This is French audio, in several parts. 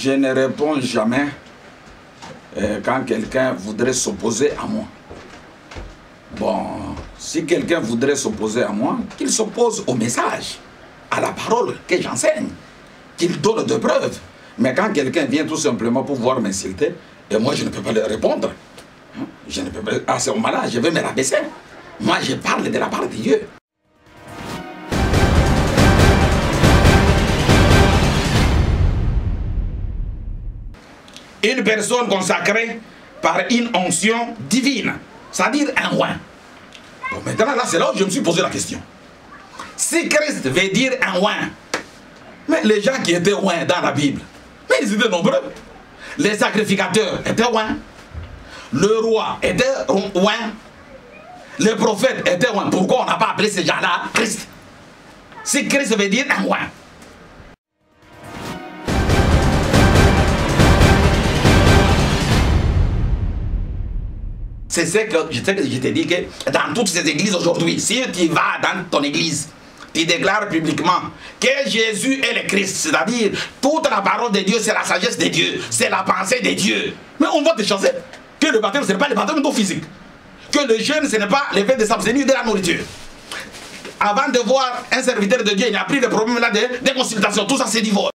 Je ne réponds jamais quand quelqu'un voudrait s'opposer à moi. Bon, si quelqu'un voudrait s'opposer à moi, qu'il s'oppose au message, à la parole que j'enseigne, qu'il donne de preuves. Mais quand quelqu'un vient tout simplement pour voir m'insulter, et moi je ne peux pas lui répondre, je ne peux pas, à ce moment-là, je vais me rabaisser. Moi je parle de la part de Dieu. Une personne consacrée par une onction divine, c'est-à-dire un roi. Bon, maintenant, là, c'est là où je me suis posé la question. Si Christ veut dire un roi, mais les gens qui étaient rois dans la Bible, mais ils étaient nombreux. Les sacrificateurs étaient rois. Le roi était roi. Les prophètes étaient rois. Pourquoi on n'a pas appelé ces gens-là Christ? Si Christ veut dire un roi. C'est ce que je te dis que dans toutes ces églises aujourd'hui, si tu vas dans ton église, tu déclares publiquement que Jésus est le Christ, c'est-à-dire toute la parole de Dieu, c'est la sagesse de Dieu, c'est la pensée de Dieu. Mais on va te chasser. Que le baptême, ce n'est pas le baptême physique. Que le jeûne, ce n'est pas le fait de s'abstenir de la nourriture. Avant de voir un serviteur de Dieu, il a pris le problème là de consultation. Tout ça, c'est du vol.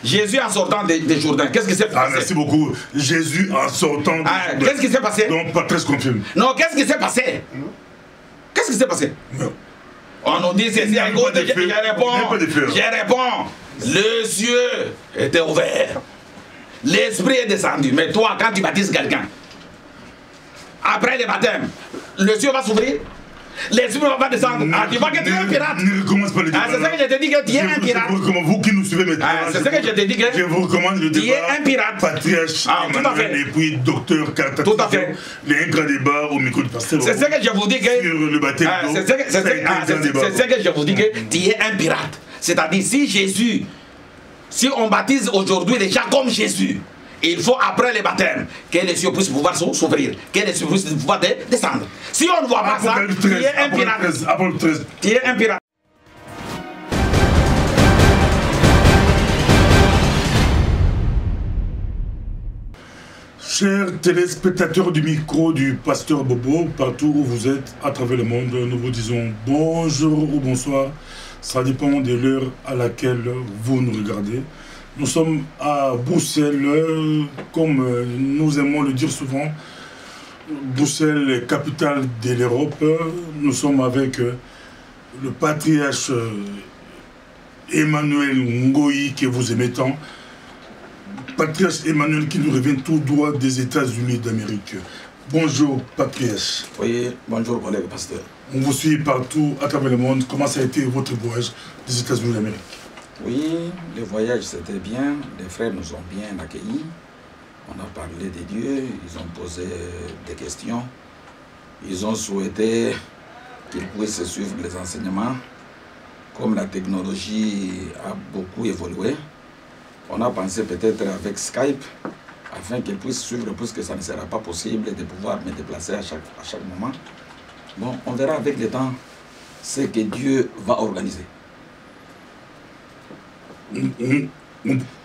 Jésus en sortant des Jourdains, qu'est-ce qui s'est passé? Merci beaucoup. Jésus en sortant des Jourdains. Qu'est-ce qui s'est passé? Donc, Patrice confirme. Non, qu'est-ce qui s'est passé? Qu'est-ce qui s'est passé? Non. On nous dit ceci à gauche, je réponds. Le cieux était ouvert. L'esprit est descendu. Mais toi, quand tu baptises quelqu'un, après le baptême, le cieux va s'ouvrir? L'esprit va descendre. Tu vois que tu es un pirate. Ne recommence pas le débat. C'est ça que je te dis que tu es un pirate. Vous qui nous suivez maintenant. C'est ça que je te dis que je vous recommande le débat. Tu es un pirate. Patriarche Emmanuel et puis docteur Cartatisson. Tout à fait. Les grands débats au micro du pasteur. C'est ça que je vous dis que. Sur le baptême. C'est ça que je vous dis que tu es un pirate. C'est-à-dire si Jésus, si on baptise aujourd'hui les gens comme Jésus, il faut après le baptême que les cieux puissent pouvoir s'ouvrir, que les cieux puissent pouvoir descendre. Si on ne voit pas ça, tu es un pirate. Tu es un pirate. Chers téléspectateurs du micro du pasteur Bobo, partout où vous êtes à travers le monde, nous vous disons bonjour ou bonsoir. Ça dépend de l'heure à laquelle vous nous regardez. Nous sommes à Bruxelles, comme nous aimons le dire souvent. Bruxelles, capitale de l'Europe. Nous sommes avec le patriarche Emmanuel Ngoï, que vous aimez tant. Patriarche Emmanuel qui nous revient tout droit des États-Unis d'Amérique. Bonjour, patriarche. Oui, bonjour, collègue pasteur. On vous suit partout à travers le monde. Comment ça a été votre voyage des États-Unis d'Amérique? Oui, le voyage c'était bien. Les frères nous ont bien accueillis. On a parlé de Dieu, ils ont posé des questions. Ils ont souhaité qu'ils puissent suivre les enseignements. Comme la technologie a beaucoup évolué, on a pensé peut-être avec Skype, afin qu'ils puissent suivre, puisque ça ne sera pas possible de pouvoir me déplacer à chaque moment. Bon, on verra avec le temps ce que Dieu va organiser.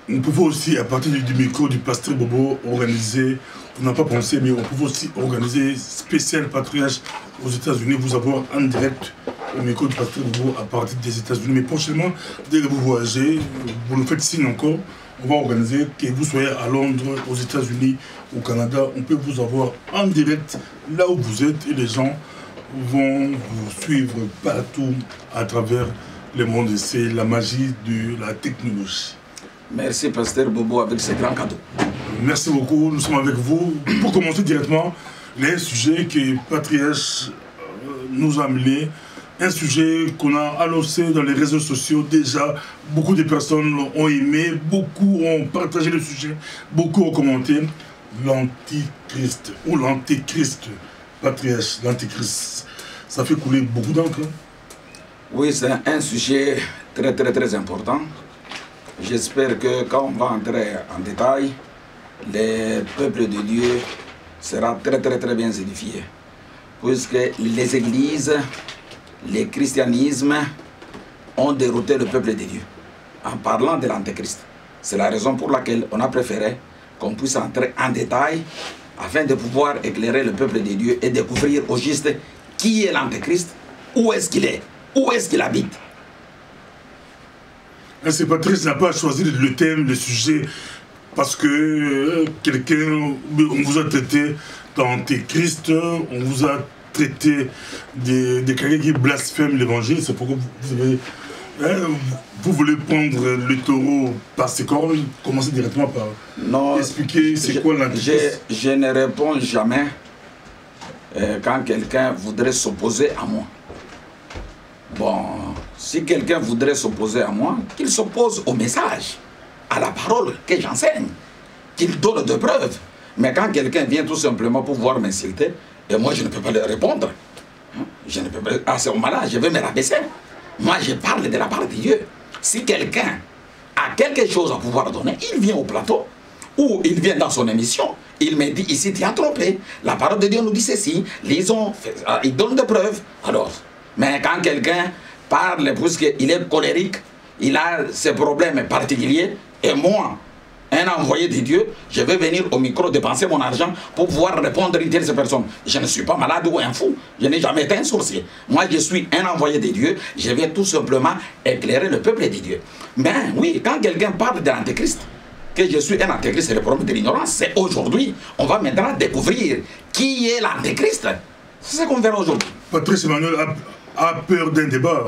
On pouvait aussi, à partir du micro du pasteur Bobo, organiser, on n'a pas pensé, mais on pouvait aussi organiser spécial patriarche aux États-Unis, vous avoir en direct au micro du pasteur Bobo à partir des États-Unis. Mais prochainement, dès que vous voyagez, vous nous faites signe encore, on va organiser, que vous soyez à Londres, aux États-Unis, au Canada, on peut vous avoir en direct là où vous êtes et les gens vont vous suivre partout à travers le monde. C'est la magie de la technologie. Merci, pasteur Bobo, avec ce grand cadeau. Merci beaucoup, nous sommes avec vous. Pour commencer directement, les sujets que Patriarche nous a amenés, un sujet qu'on a annoncé dans les réseaux sociaux déjà, beaucoup de personnes ont aimé, beaucoup ont partagé le sujet, beaucoup ont commenté, l'antichrist ou l'antéchrist, Patriarche, l'antéchrist. Ça fait couler beaucoup d'encre. Oui, c'est un sujet très important. J'espère que quand on va entrer en détail, le peuple de Dieu sera très bien édifié. Puisque les églises les christianismes ont dérouté le peuple de Dieu en parlant de l'Antéchrist. C'est la raison pour laquelle on a préféré qu'on puisse entrer en détail afin de pouvoir éclairer le peuple de Dieu et découvrir au juste qui est l'Antéchrist, où est-ce qu'il est, où est-ce qu'il habite. C'est Patrice n'a pas choisi le thème, le sujet, parce que quelqu'un, on vous a traité d'Antéchrist, on vous a traité de quelqu'un qui blasphème l'évangile. C'est pourquoi vous voulez prendre le taureau par ses cornes, commencer directement par expliquer c'est quoi l'Antéchrist. Je ne réponds jamais quand quelqu'un voudrait s'opposer à moi. Bon, si quelqu'un voudrait s'opposer à moi, qu'il s'oppose au message, à la parole que j'enseigne, qu'il donne de preuves. Mais quand quelqu'un vient tout simplement pour pouvoir m'insulter, et moi je ne peux pas lui répondre, je ne peux pas, à ce moment-là, je vais me rabaisser. Moi je parle de la part de Dieu. Si quelqu'un a quelque chose à pouvoir donner, il vient au plateau, ou il vient dans son émission, il me dit ici tu as trompé, la parole de Dieu nous dit ceci, lisons, il donne des preuves. Alors, mais quand quelqu'un parle, puisqu'il est colérique, il a ses problèmes particuliers, et moi, un envoyé de Dieu, je vais venir au micro dépenser mon argent pour pouvoir répondre à une telle personne. Je ne suis pas malade ou un fou, je n'ai jamais été un sorcier. Moi, je suis un envoyé de Dieu, je vais tout simplement éclairer le peuple de Dieu. Mais oui, quand quelqu'un parle de l'Antéchrist, que je suis un Antéchrist, c'est le problème de l'ignorance. C'est aujourd'hui, on va maintenant découvrir qui est l'Antéchrist. C'est ce qu'on verra aujourd'hui. Patrice Emmanuel a peur d'un débat.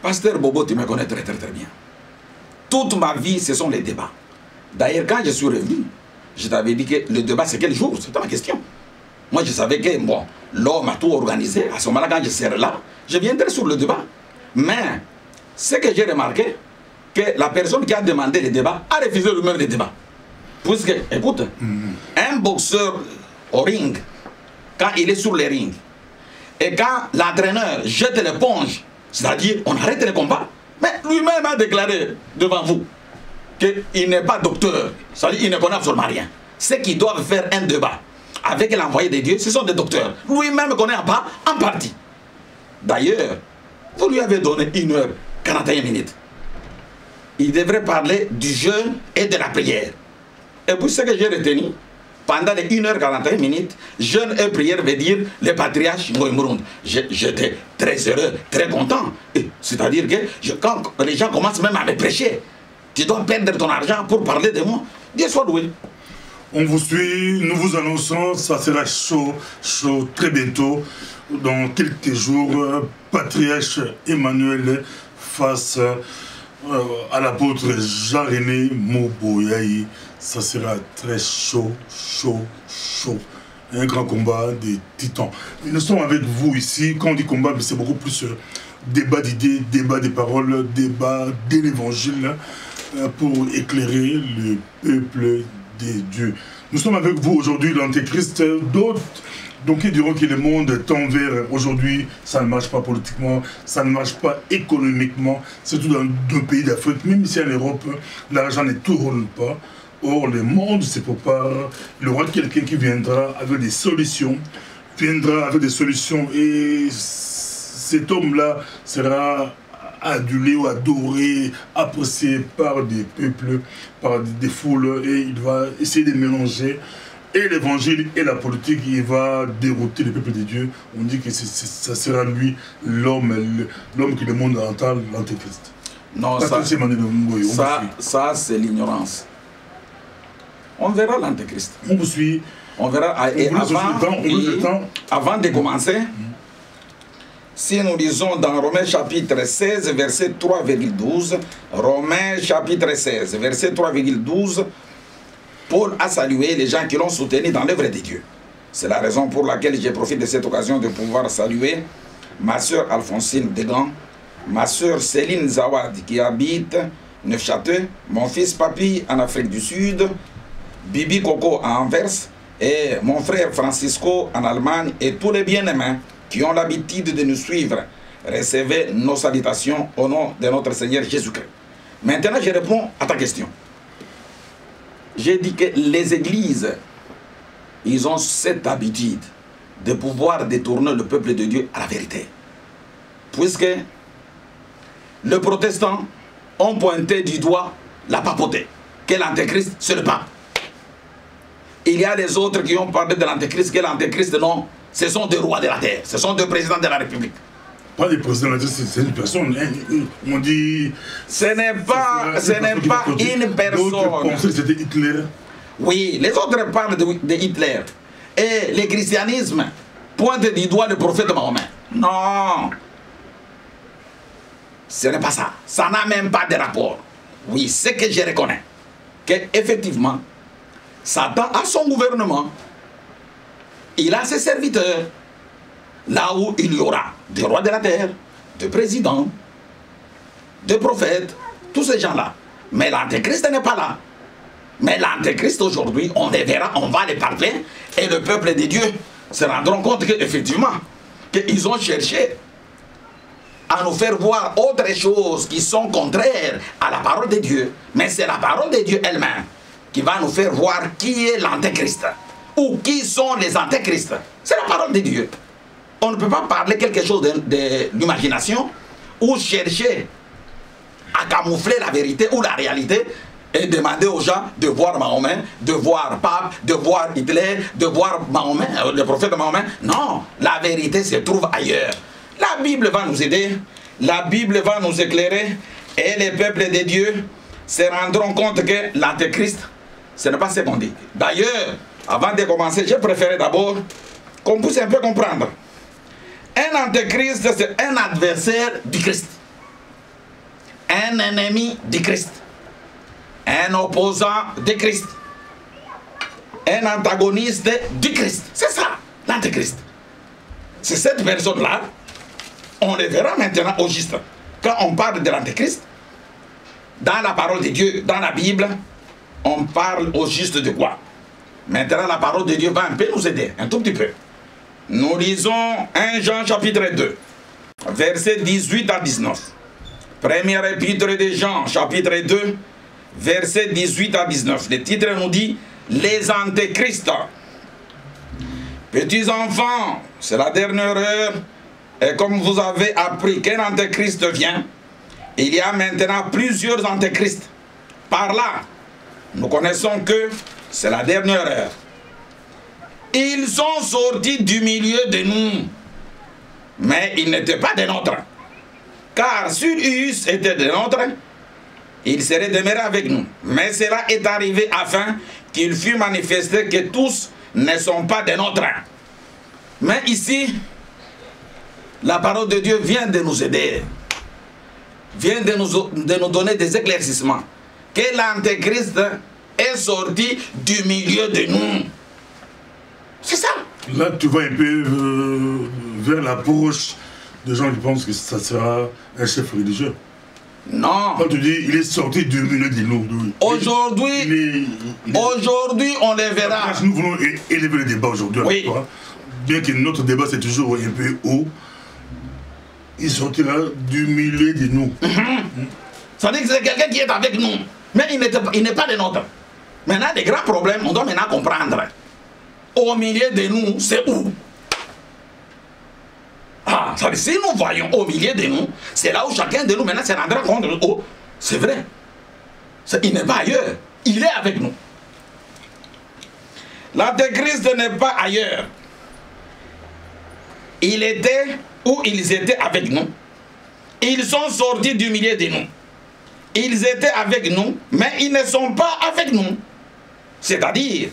Pasteur Bobo, tu me connais très bien. Toute ma vie, ce sont les débats. D'ailleurs, quand je suis revenu, je t'avais dit que le débat, c'est quel jour? C'était ma question. Moi, je savais que, bon, l'homme a tout organisé. À ce moment-là, quand je serai là, je viendrai sur le débat. Mais, ce que j'ai remarqué, que la personne qui a demandé le débat a refusé lui-même le débat. Puisque, écoute, un boxeur au ring, quand il est sur le ring, et quand l'entraîneur jette l'éponge, c'est-à-dire on arrête le combat, mais lui-même a déclaré devant vous qu'il n'est pas docteur, c'est-à-dire qu'il ne connaît absolument rien. Ceux qui doivent faire un débat avec l'envoyé de Dieu, ce sont des docteurs. Lui-même ne connaît pas en partie. D'ailleurs, vous lui avez donné 1h41 minutes. Il devrait parler du jeûne et de la prière. Et puis ce que j'ai retenu, pendant les 1h41 minutes, jeûne et prière veut dire le patriarche Ngoï-Mouround. J'étais très heureux, très content. C'est-à-dire que quand les gens commencent même à me prêcher, tu dois perdre ton argent pour parler de moi. Dieu soit loué. On vous suit, nous vous annonçons, ça sera chaud, chaud, très bientôt. Dans quelques jours, patriarche Emmanuel face à l'apôtre Jean-René Moboyaï. Ça sera très chaud, chaud, chaud. Un grand combat des titans. Nous sommes avec vous ici. Quand on dit combat, c'est beaucoup plus débat d'idées, débat des paroles, débat de l'évangile pour éclairer le peuple de Dieu. Nous sommes avec vous aujourd'hui, l'Antéchrist. D'autres, donc ils diront que le monde tend vers aujourd'hui, ça ne marche pas politiquement, ça ne marche pas économiquement, surtout dans nos pays d'Afrique, même ici en Europe, l'argent ne tourne pas. Or, le monde se prépare, il y aura quelqu'un qui viendra avec des solutions, et cet homme-là sera adulé ou adoré, apprécié par des peuples, par des foules, et il va essayer de mélanger et l'évangile et la politique, il va dérouter le peuple de Dieu. On dit que ça sera lui, l'homme que le monde entend, l'Antéchrist. Non, ça c'est l'ignorance. On verra l'Antéchrist. On vous suit. On verra. Et avant de commencer, si nous lisons dans Romains chapitre 16, verset 3,12, Romains chapitre 16, verset 3,12, Paul a salué les gens qui l'ont soutenu dans l'œuvre de Dieu. C'est la raison pour laquelle je profite de cette occasion de pouvoir saluer ma soeur Alphonsine Degan, ma soeur Céline Zawad qui habite Neufchâteau, mon fils Papi en Afrique du Sud, Bibi Coco à Anvers et mon frère Francisco en Allemagne et tous les bien-aimés qui ont l'habitude de nous suivre. Recevez nos salutations au nom de notre Seigneur Jésus-Christ. Maintenant, je réponds à ta question. J'ai dit que les églises, ils ont cette habitude de pouvoir détourner le peuple de Dieu à la vérité. Puisque les protestants ont pointé du doigt la papauté, que l'antéchrist, c'est le pape. Il y a des autres qui ont parlé de l'antéchrist, que l'antéchrist, non, ce sont des rois de la terre, ce sont des présidents de la République. Pas des présidents de la terre, c'est une personne. Hein. On dit... Ce n'est pas une personne. D'autres pensaient que c'était Hitler. Oui, les autres parlent de Hitler. Et le christianisme pointe du doigt le prophète Mahomet. Non. Ce n'est pas ça. Ça n'a même pas de rapport. Oui, ce que je reconnais, qu'effectivement, Satan a son gouvernement. Il a ses serviteurs. Là où il y aura des rois de la terre, des présidents, des prophètes, tous ces gens-là. Mais l'antéchrist n'est pas là. Mais l'antéchrist aujourd'hui, on les verra, on va les parler, et le peuple de Dieu se rendront compte qu'effectivement, qu'ils ont cherché à nous faire voir autre chose qui sont contraires à la parole de Dieu. Mais c'est la parole de Dieu elle-même qui va nous faire voir qui est l'antéchrist, ou qui sont les antéchrists. C'est la parole de Dieu. On ne peut pas parler quelque chose de l'imagination, ou chercher à camoufler la vérité ou la réalité, et demander aux gens de voir Mahomet, de voir Pape, de voir Hitler, de voir Mahomet, le prophète Mahomet. Non, la vérité se trouve ailleurs. La Bible va nous aider, la Bible va nous éclairer, et les peuples de Dieu se rendront compte que l'antéchrist, ce n'est pas ce qu'on dit. D'ailleurs, avant de commencer, j'ai préféré d'abord qu'on puisse un peu comprendre. Un antéchrist, c'est un adversaire du Christ, un ennemi du Christ, un opposant du Christ, un antagoniste du Christ. C'est ça, l'antéchrist. C'est cette personne-là, on le verra maintenant au juste. Quand on parle de l'antéchrist, dans la parole de Dieu, dans la Bible, on parle au juste de quoi? Maintenant, la parole de Dieu va un peu nous aider, un tout petit peu. Nous lisons 1 Jean chapitre 2, versets 18 à 19. Premier épître de Jean, chapitre 2, versets 18 à 19. Le titre nous dit « Les antéchrists ». Petits enfants, c'est la dernière heure, et comme vous avez appris qu'un antéchrist vient, il y a maintenant plusieurs antéchrists. Par là, nous connaissons que c'est la dernière heure. Ils sont sortis du milieu de nous, mais ils n'étaient pas des nôtres. Car s'ils eussent été des nôtres, ils seraient demeurés avec nous. Mais cela est arrivé afin qu'il fût manifesté que tous ne sont pas des nôtres. Mais ici, la parole de Dieu vient de nous aider, vient de nous donner des éclaircissements. Que l'antéchrist est sorti du milieu de nous. C'est ça. Là, tu vois un peu vers l'approche de gens qui pensent que ça sera un chef religieux. Non. Quand tu dis il est sorti du milieu de nous. Aujourd'hui, on les verra. Nous voulons élever le débat aujourd'hui. Oui. Bien que notre débat c'est toujours un peu haut, il sortira du milieu de nous. Ça veut dire que c'est quelqu'un qui est avec nous, mais il n'est pas de nôtres. Maintenant, des grands problèmes, on doit maintenant comprendre. Au milieu de nous, c'est où? Ah, ça veut dire, si nous voyons au milieu de nous, c'est là où chacun de nous maintenant se rendra compte. Oh, c'est vrai. Il n'est pas ailleurs. Il est avec nous. L'antéchrist n'est pas ailleurs. Il était où ils étaient avec nous. Ils sont sortis du milieu de nous. Ils étaient avec nous, mais ils ne sont pas avec nous. C'est-à-dire,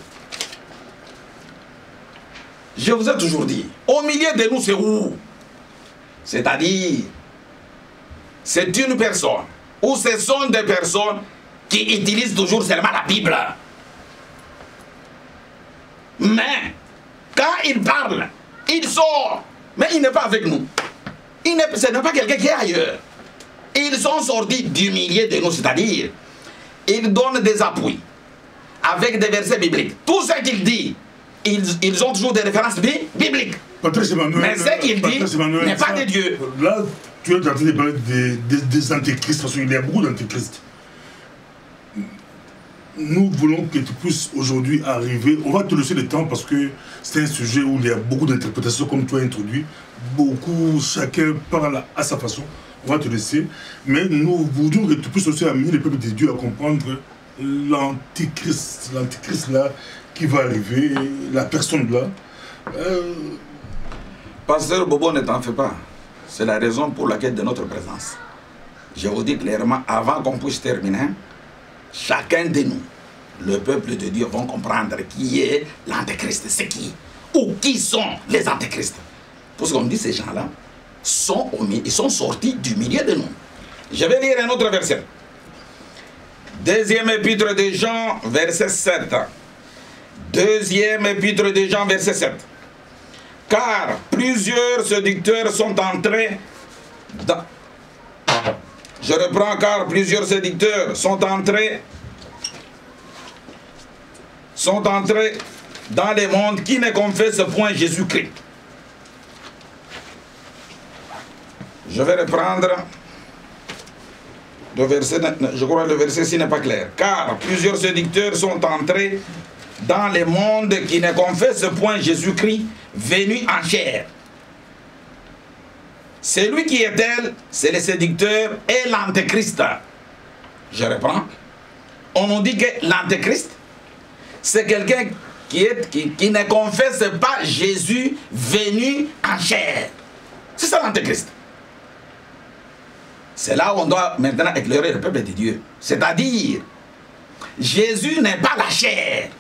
je vous ai toujours dit, au milieu de nous, c'est où? C'est-à-dire, c'est une personne, ou ce sont des personnes qui utilisent toujours seulement la Bible. Mais, quand ils parlent, ils sortent, mais il n'est pas avec nous. Ce n'est pas quelqu'un qui est ailleurs. Ils sont sortis du milieu de nous, c'est-à-dire, ils donnent des appuis avec des versets bibliques. Tout ce qu'ils disent, ils ont toujours des références bibliques. Mais ce qu'ils disent n'est pas de Dieu. Là, tu es en train de parler des antéchrists, parce qu'il y a beaucoup d'antéchrists. nous voulons que tu puisses aujourd'hui arriver. On va te laisser le temps parce que c'est un sujet où il y a beaucoup d'interprétations comme tu as introduit. Beaucoup, chacun parle à sa façon. On va te laisser. Mais nous voudrions que tu puisses aussi amener le peuple de Dieu à comprendre l'antichrist là qui va arriver, la personne là. Pasteur Bobo, ne t'en fais pas. C'est la raison pour laquelle de notre présence. Je vous dis clairement, avant qu'on puisse terminer, chacun de nous, le peuple de Dieu, vont comprendre qui est l'antéchrist, c'est qui, ou qui sont les antéchrists. Parce qu'on dit ces gens-là, ils sont sortis du milieu de nous. Je vais lire un autre verset. Deuxième épître de Jean, verset 7. Deuxième épître de Jean, verset 7. Car plusieurs séducteurs sont entrés dans... Je reprends, car plusieurs séducteurs sont entrés dans les mondes qui ne confessent point Jésus-Christ. Je vais reprendre le verset, je crois que le verset-ci n'est pas clair. Car plusieurs séducteurs sont entrés dans les mondes qui ne confessent point Jésus-Christ venu en chair. Celui qui est tel, c'est le séducteur et l'antéchrist. Je reprends. On nous dit que l'antéchrist, c'est quelqu'un qui ne confesse pas Jésus venu en chair. C'est ça l'antéchrist. C'est là où on doit maintenant éclairer le peuple de Dieu. C'est-à-dire, Jésus n'est pas la chair,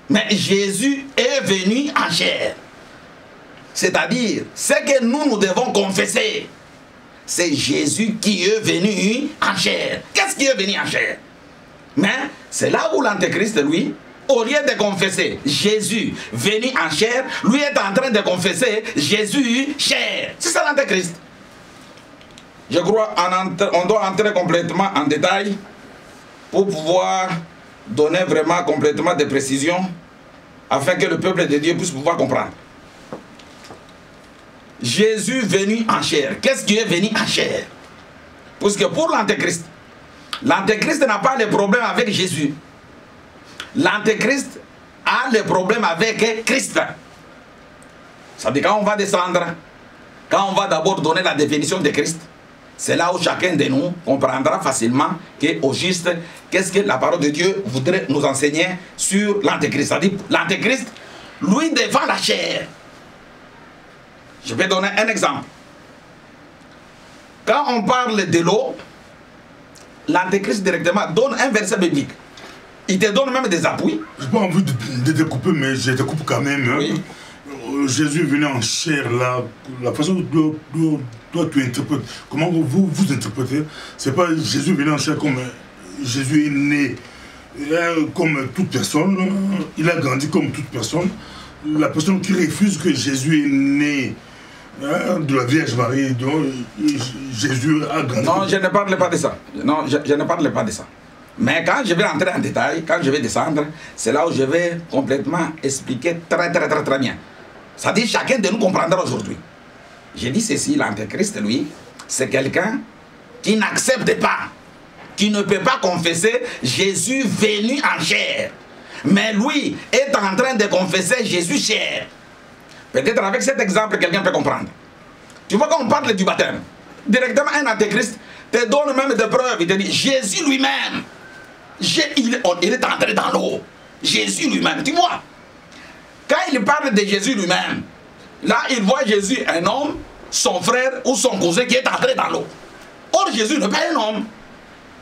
mais Jésus est venu en chair. C'est-à-dire, ce que nous devons confesser, c'est Jésus qui est venu en chair. Qu'est-ce qui est venu en chair? Mais c'est là où l'antéchrist, lui, au lieu de confesser Jésus venu en chair, lui est en train de confesser Jésus chair. C'est ça l'antéchrist. Je crois qu'on doit entrer complètement en détail pour pouvoir donner vraiment complètement des précisions afin que le peuple de Dieu puisse pouvoir comprendre. Jésus venu en chair. Qu'est-ce qui est venu en chair? Parce que pour l'antéchrist n'a pas de problème avec Jésus. L'antéchrist a le problème avec Christ. Ça veut dire quand on va descendre, quand on va d'abord donner la définition de Christ, c'est là où chacun de nous comprendra facilement qu'au juste, qu'est-ce que la parole de Dieu voudrait nous enseigner sur l'antéchrist. C'est-à-dire, l'antéchrist, lui, défend la chair. Je vais donner un exemple. Quand on parle de l'eau, l'antéchrist directement donne un verset biblique. Il te donne même des appuis. Je n'ai pas envie de découper, mais je découpe quand même. Oui. Jésus est venu en chair, là, la façon dont tu interprètes, comment vous interprétez, c'est pas Jésus est venu en chair comme Jésus est né comme toute personne, il a grandi comme toute personne. La personne qui refuse que Jésus est né de la Vierge Marie, donc Jésus a grandi. Non, je ne parle pas de ça. Non, je ne parle pas de ça. Mais quand je vais entrer en détail, quand je vais descendre, c'est là où je vais complètement expliquer très bien. Ça dit chacun de nous comprendra aujourd'hui. J'ai dit ceci, l'antéchrist, lui, c'est quelqu'un qui n'accepte pas, qui ne peut pas confesser Jésus venu en chair. Mais lui est en train de confesser Jésus chair. Peut-être avec cet exemple, quelqu'un peut comprendre. Tu vois, quand on parle du baptême, directement un antéchrist te donne même des preuves. Il te dit, Jésus lui-même, il est entré dans l'eau. Jésus lui-même, tu vois. Quand il parle de Jésus lui-même, là, il voit Jésus, un homme, son frère ou son cousin qui est entré dans l'eau. Or, Jésus n'est pas un homme.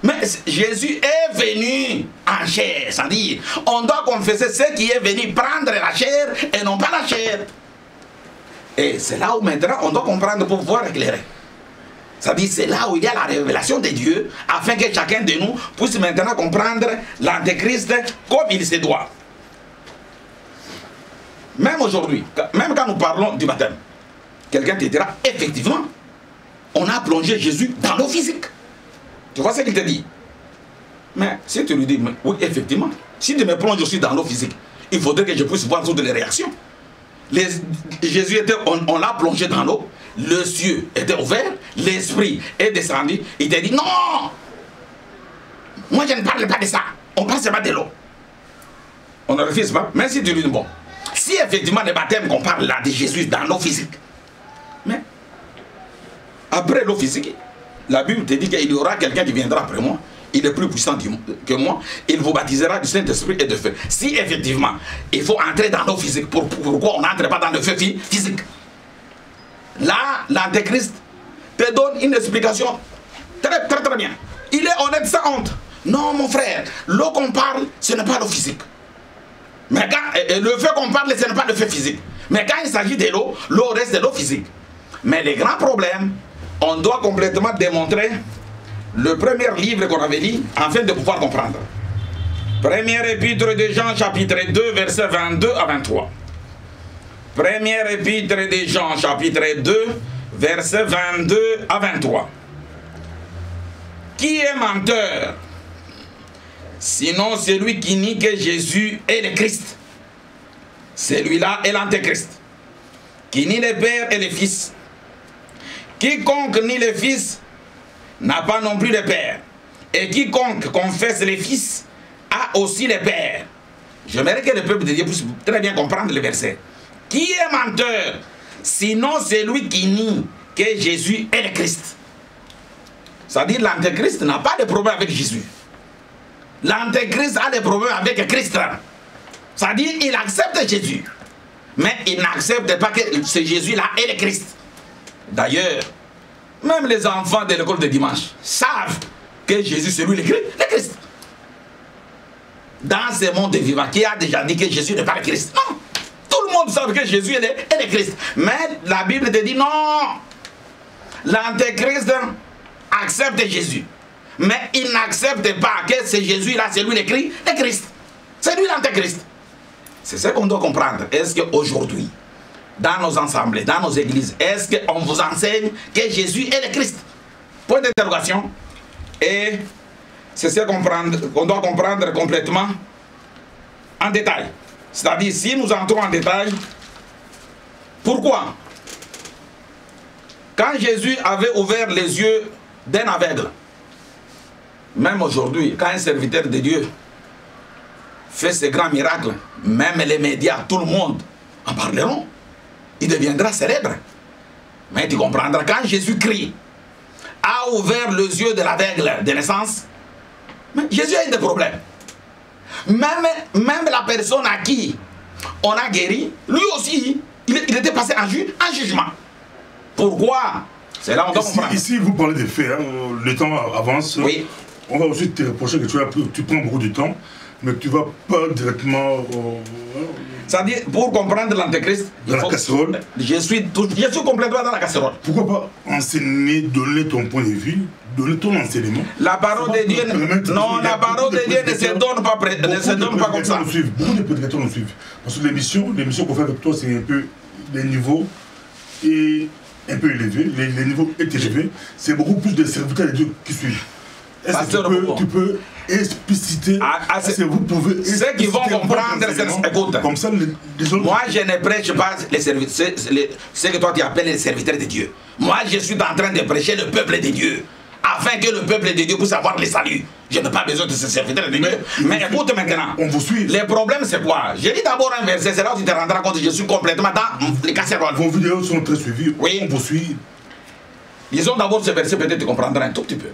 Mais Jésus est venu en chair. C'est-à-dire, on doit confesser ce qui est venu prendre la chair et non pas la chair. Et c'est là où maintenant on doit comprendre pour pouvoir éclairer. C'est-à-dire, c'est là où il y a la révélation de Dieu, afin que chacun de nous puisse maintenant comprendre l'antéchrist comme il se doit. Même aujourd'hui, même quand nous parlons du baptême, quelqu'un te dira, effectivement, on a plongé Jésus dans l'eau physique. Tu vois ce qu'il te dit? Mais si tu lui dis, oui, effectivement, si tu me plonges aussi dans l'eau physique, il faudrait que je puisse voir toutes les réactions. Jésus était, on l'a plongé dans l'eau, le ciel était ouvert, l'esprit est descendu, il te dit, non, moi je ne parle pas de ça. On parle pas seulement de l'eau. On ne refuse pas. Mais si tu dis, bon, si effectivement le baptême qu'on parle là de Jésus dans l'eau physique, mais après l'eau physique, la Bible te dit qu'il y aura quelqu'un qui viendra après moi. Il est plus puissant que moi. Il vous baptisera du Saint-Esprit et de feu. Si effectivement, il faut entrer dans l'eau physique, pourquoi on n'entre pas dans le feu physique? Là, l'Antéchrist te donne une explication très bien. Il est honnête sans honte. Non, mon frère, l'eau qu'on parle, ce n'est pas l'eau physique. Mais quand le feu qu'on parle, ce n'est pas le feu physique. Mais quand il s'agit de l'eau, l'eau reste de l'eau physique. Mais les grands problèmes, on doit complètement démontrer le premier livre qu'on avait lu afin de pouvoir comprendre. Première épître de Jean, chapitre 2, versets 22 à 23. Première épître de Jean, chapitre 2, versets 22 à 23. Qui est menteur? Sinon celui qui nie que Jésus est le Christ. Celui-là est l'Antéchrist, qui nie le Père et le Fils. Quiconque nie le Fils n'a pas non plus le Père. Et quiconque confesse le Fils a aussi le Père. J'aimerais que le peuple de Dieu puisse très bien comprendre le verset. Qui est menteur? Sinon celui qui nie que Jésus est le Christ. C'est-à-dire l'Antéchrist n'a pas de problème avec Jésus. L'Antéchrist a des problèmes avec Christ. C'est-à-dire il accepte Jésus. Mais il n'accepte pas que ce Jésus-là est le Christ. D'ailleurs, même les enfants de l'école de dimanche savent que Jésus c'est lui le Christ. Dans ce monde vivant, qui a déjà dit que Jésus n'est pas le Christ? Non. Tout le monde sait que Jésus est le Christ. Mais la Bible te dit non. L'Antéchrist accepte Jésus. Mais il n'accepte pas que ce Jésus-là, c'est lui le Christ. C'est lui l'Antéchrist. C'est ce qu'on doit comprendre. Est-ce qu'aujourd'hui, dans nos assemblées, dans nos églises, est-ce qu'on vous enseigne que Jésus est le Christ? Point d'interrogation. Et c'est ce qu'on doit comprendre complètement en détail. C'est-à-dire, si nous entrons en détail, pourquoi? Quand Jésus avait ouvert les yeux d'un aveugle, même aujourd'hui, quand un serviteur de Dieu fait ce grand miracle, même les médias, tout le monde en parleront. Il deviendra célèbre. Mais tu comprendras, quand Jésus-Christ a ouvert les yeux de l'aveugle de naissance, mais Jésus a eu des problèmes. Même la personne à qui on a guéri, lui aussi, il était passé en jugement. Pourquoi? C'est là on doit comprendre. Ici, vous parlez des faits, hein, le temps avance. Oui. On va aussi te reprocher que tu prends beaucoup de temps, mais tu ne vas pas directement... C'est-à-dire, pour comprendre l'Antéchrist, dans la casserole. Je suis complètement dans la casserole. Pourquoi pas enseigner, donner ton point de vue, donner ton enseignement? La parole de Dieu, non, la parole de Dieu ne se donne pas comme ça. Beaucoup de prédicateurs nous suivent. Parce que l'émission qu'on fait avec toi, c'est un peu des niveaux et un peu élevés. Les niveaux est élevés. C'est beaucoup plus de serviteurs de Dieu qui suivent. Est-ce que tu peux expliciter que vous pouvez... Ceux qui vont comprendre, écoute, comme ça, les autres... Moi, je ne prêche pas ce que toi tu appelles les serviteurs de Dieu. Moi, je suis en train de prêcher le peuple de Dieu, afin que le peuple de Dieu puisse avoir le salut. Je n'ai pas besoin de ce serviteur de Dieu. Mais écoute maintenant, on vous suit. Le problème, c'est quoi? Je dis d'abord un verset, c'est là où tu te rendras compte que je suis complètement dans les casseroles. Vos vidéos sont très suivies, oui. On vous suit. Disons d'abord ce verset, peut-être tu comprendras un tout petit peu.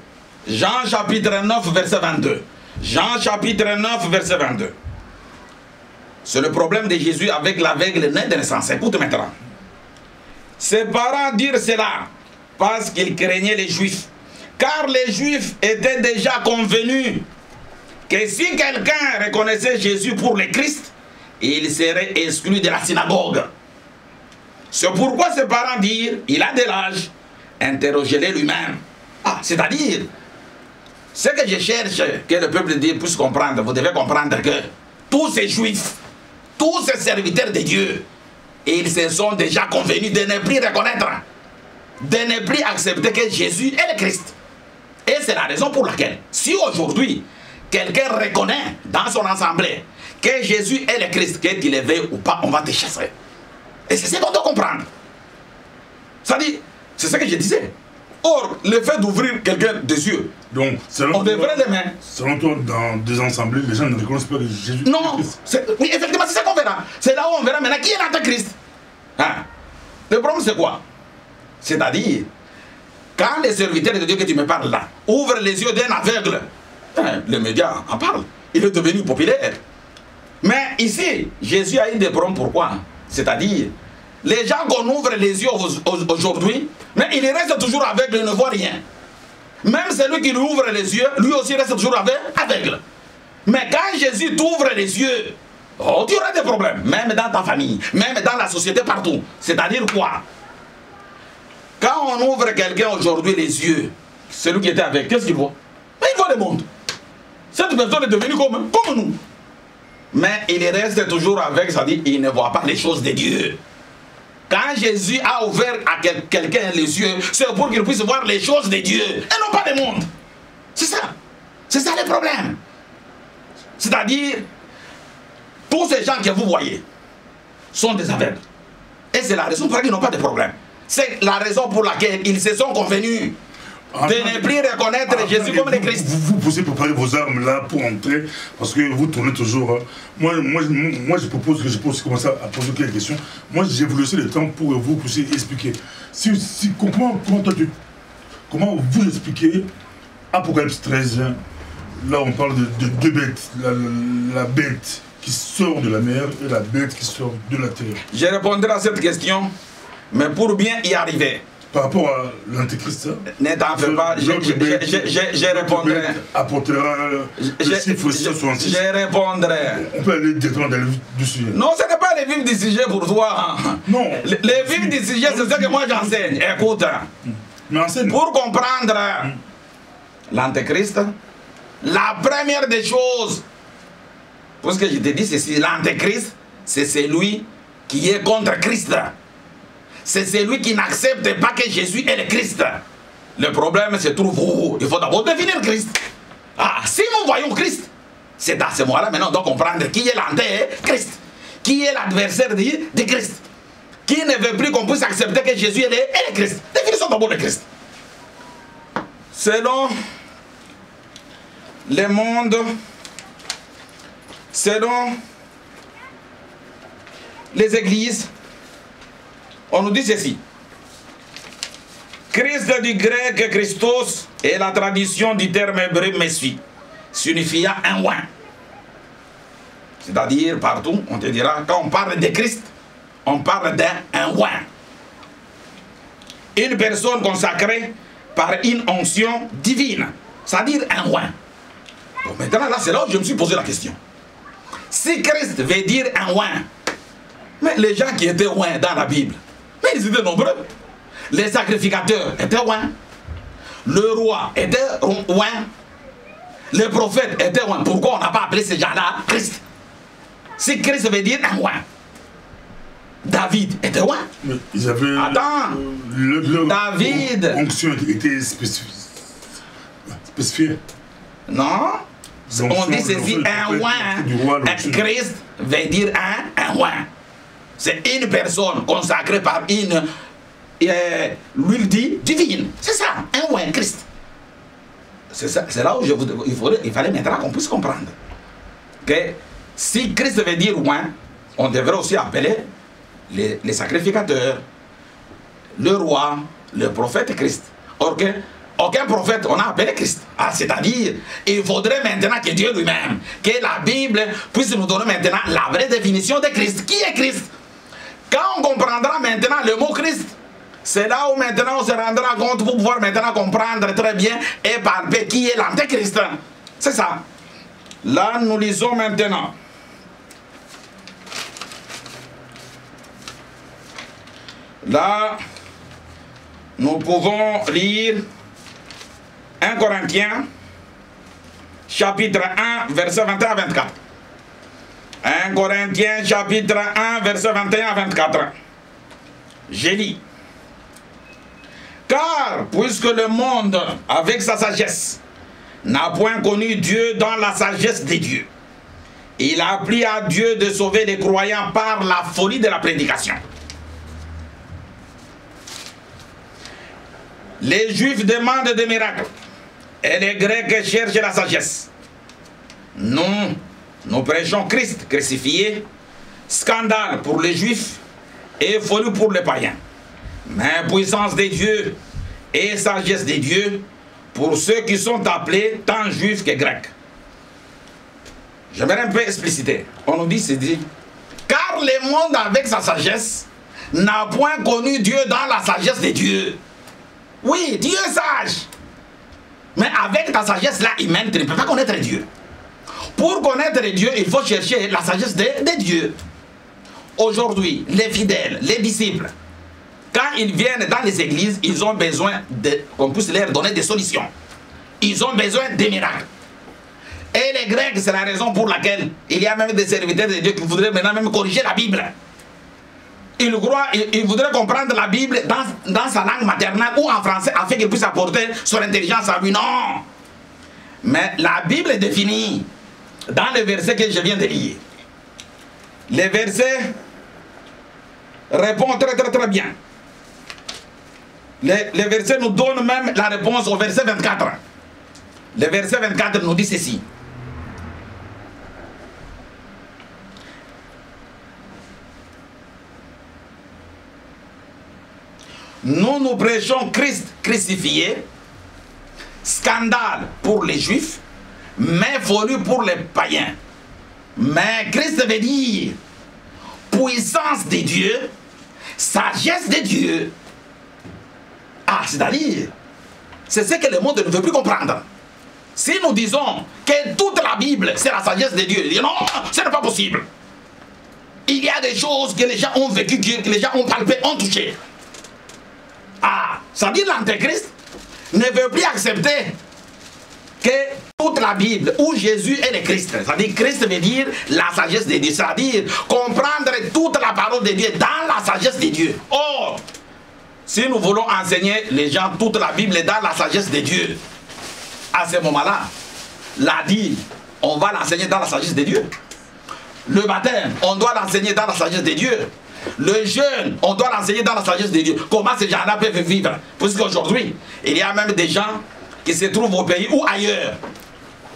Jean chapitre 9, verset 22. Jean chapitre 9, verset 22. C'est le problème de Jésus avec l'aveugle né de naissance. Écoute maintenant. Ses parents dirent cela parce qu'ils craignaient les Juifs. Car les Juifs étaient déjà convenus que si quelqu'un reconnaissait Jésus pour le Christ, il serait exclu de la synagogue. C'est pourquoi ses parents dirent, il a de l'âge, interrogez-le lui-même. Ah, c'est-à-dire, ce que je cherche que le peuple de Dieu puisse comprendre, vous devez comprendre que tous ces Juifs, tous ces serviteurs de Dieu, ils se sont déjà convenus de ne plus reconnaître, de ne plus accepter que Jésus est le Christ. Et c'est la raison pour laquelle, si aujourd'hui, quelqu'un reconnaît dans son assemblée que Jésus est le Christ, qu'il est veuille ou pas, on va te chasser. Et c'est ce qu'on doit comprendre. C'est-à-dire, c'est ce que je disais. Or, le fait d'ouvrir quelqu'un des yeux, donc, on devrait l'aimer. Selon toi, dans des assemblées, les gens ne reconnaissent pas Jésus. Non, oui, effectivement, c'est ça qu'on verra. C'est là où on verra maintenant qui est l'antéchrist. Hein? Le problème, c'est quoi? C'est-à-dire, quand les serviteurs de Dieu que tu me parles là ouvrent les yeux d'un aveugle, hein, les médias en parlent. Il est devenu populaire. Mais ici, Jésus a eu des problèmes. Pourquoi? C'est-à-dire, les gens qu'on ouvre les yeux aujourd'hui, mais il reste toujours aveugle et ne voit rien. Même celui qui lui ouvre les yeux, lui aussi reste toujours aveugle. Mais quand Jésus t'ouvre les yeux, oh, tu auras des problèmes, même dans ta famille, même dans la société, partout. C'est-à-dire quoi? Quand on ouvre quelqu'un aujourd'hui les yeux, celui qui était aveugle, qu'est-ce qu'il voit? Mais il voit le monde. Cette personne est devenue comme nous. Mais il reste toujours aveugle, c'est-à-dire qu'il ne voit pas les choses de Dieu. Quand Jésus a ouvert à quelqu'un les yeux, c'est pour qu'il puisse voir les choses de Dieu et non pas des mondes. C'est ça. C'est ça le problème. C'est-à-dire, tous ces gens que vous voyez sont des aveugles. Et c'est la raison pour laquelle ils n'ont pas de problème. C'est la raison pour laquelle ils se sont convenus de ne plus reconnaître Jésus comme le Christ. Vous pouvez préparer vos armes là pour entrer, parce que vous tournez toujours. Moi je propose que je puisse commencer à poser quelques questions. Moi, j'ai voulu laisser le temps pour que vous puissiez expliquer. Comment vous expliquez Apocalypse 13, là on parle de deux bêtes, la bête qui sort de la mer et la bête qui sort de la terre. Je répondrai à cette question, mais pour bien y arriver. Par rapport à l'antéchrist, ne t'en fais pas, je répondrai. Apportera le chiffre 666. Je répondrai. On peut aller directement dans le vif du sujet. Non, ce n'est pas le vif du sujet pour toi. Non. Le vif du sujet, c'est ce que moi j'enseigne. Écoute. Mais enseigne. Pour comprendre l'antéchrist, la première des choses, parce que je te dis ceci, l'antéchrist, c'est celui qui est contre Christ. C'est celui qui n'accepte pas que Jésus est le Christ. Le problème se trouve où? Il faut d'abord définir Christ. Ah, si nous voyons Christ, c'est à ce moment-là maintenant on doit comprendre qui est l'antéchrist, qui est l'adversaire de Christ, qui ne veut plus qu'on puisse accepter que Jésus est le Christ. Définissons d'abord le Christ. Selon le monde, selon les églises, on nous dit ceci. Christ du grec Christos est la tradition du terme hébreu Messie, signifiant un oint. C'est-à-dire partout, on te dira, quand on parle de Christ, on parle d'un oint. Une personne consacrée par une onction divine, c'est-à-dire un oint. Bon, maintenant là, c'est là où je me suis posé la question. Si Christ veut dire un oint, mais les gens qui étaient oints dans la Bible, mais ils étaient nombreux. Les sacrificateurs étaient oints. Le roi était oint. Les prophètes étaient oints. Pourquoi on n'a pas appelé ces gens-là Christ? Si Christ veut dire un oint. David était oint. Mais ils avaient... Attends. David. Onction était spécifiée. Non. On dit ceci, un oint. Christ veut dire un oint. C'est une personne consacrée par une l'huile divine. C'est ça, un oint, Christ. C'est là où il fallait maintenant qu'on puisse comprendre que si Christ veut dire oint, on devrait aussi appeler les sacrificateurs, le roi, le prophète Christ. Or que aucun prophète on a appelé Christ. Ah, c'est-à-dire, il faudrait maintenant que Dieu lui-même, que la Bible puisse nous donner maintenant la vraie définition de Christ. Qui est Christ? Quand on comprendra maintenant le mot Christ, c'est là où maintenant on se rendra compte pour pouvoir maintenant comprendre très bien et palper qui est l'antéchrist. C'est ça. Là, nous lisons maintenant. Là, nous pouvons lire 1 Corinthiens, chapitre 1, verset 21 à 24. 1 Corinthiens chapitre 1 verset 21 à 24. Je lis. Car puisque le monde avec sa sagesse n'a point connu Dieu dans la sagesse des dieux, il a pris à Dieu de sauver les croyants par la folie de la prédication. Les Juifs demandent des miracles et les Grecs cherchent la sagesse. Nous prêchons Christ crucifié, scandale pour les Juifs et folie pour les païens. Mais puissance des dieux et sagesse des dieux pour ceux qui sont appelés tant Juifs que Grecs. J'aimerais un peu expliciter. On nous dit, c'est dit, car le monde avec sa sagesse n'a point connu Dieu dans la sagesse des dieux. Oui, Dieu est sage. Mais avec ta sagesse là humaine, tu ne peux pas connaître Dieu. Pour connaître Dieu, il faut chercher la sagesse de Dieu. Aujourd'hui, les fidèles, les disciples, quand ils viennent dans les églises, ils ont besoin qu'on puisse leur donner des solutions. Ils ont besoin des miracles. Et les Grecs, c'est la raison pour laquelle il y a même des serviteurs de Dieu qui voudraient maintenant même corriger la Bible. Ils voudraient comprendre la Bible dans sa langue maternelle ou en français afin qu'il puisse apporter son intelligence à lui. Non. Mais la Bible est définie dans le verset que je viens de lire. Les versets répondent très bien. Les versets nous donnent même la réponse au verset 24. Le verset 24 nous dit ceci. Nous prêchons Christ crucifié, scandale pour les Juifs, mais folie pour les païens. Mais Christ veut dire puissance de Dieu, sagesse de Dieu. Ah, c'est-à-dire, c'est ce que le monde ne veut plus comprendre. Si nous disons que toute la Bible, c'est la sagesse de Dieu, non, ce n'est pas possible. Il y a des choses que les gens ont vécues, que les gens ont palpées, ont touchées. Ah, ça veut dire l'Antéchrist ne veut plus accepter que toute la Bible, où Jésus est le Christ, c'est-à-dire Christ veut dire la sagesse de Dieu, c'est-à-dire comprendre toute la parole de Dieu dans la sagesse de Dieu. Or, si nous voulons enseigner les gens toute la Bible dans la sagesse de Dieu, à ce moment-là, la dîme, on va l'enseigner dans la sagesse de Dieu. Le baptême, on doit l'enseigner dans la sagesse de Dieu. Le jeûne, on doit l'enseigner dans la sagesse de Dieu. Comment ces gens-là peuvent vivre? Puisqu'aujourd'hui, il y a même des gens qui se trouvent au pays ou ailleurs.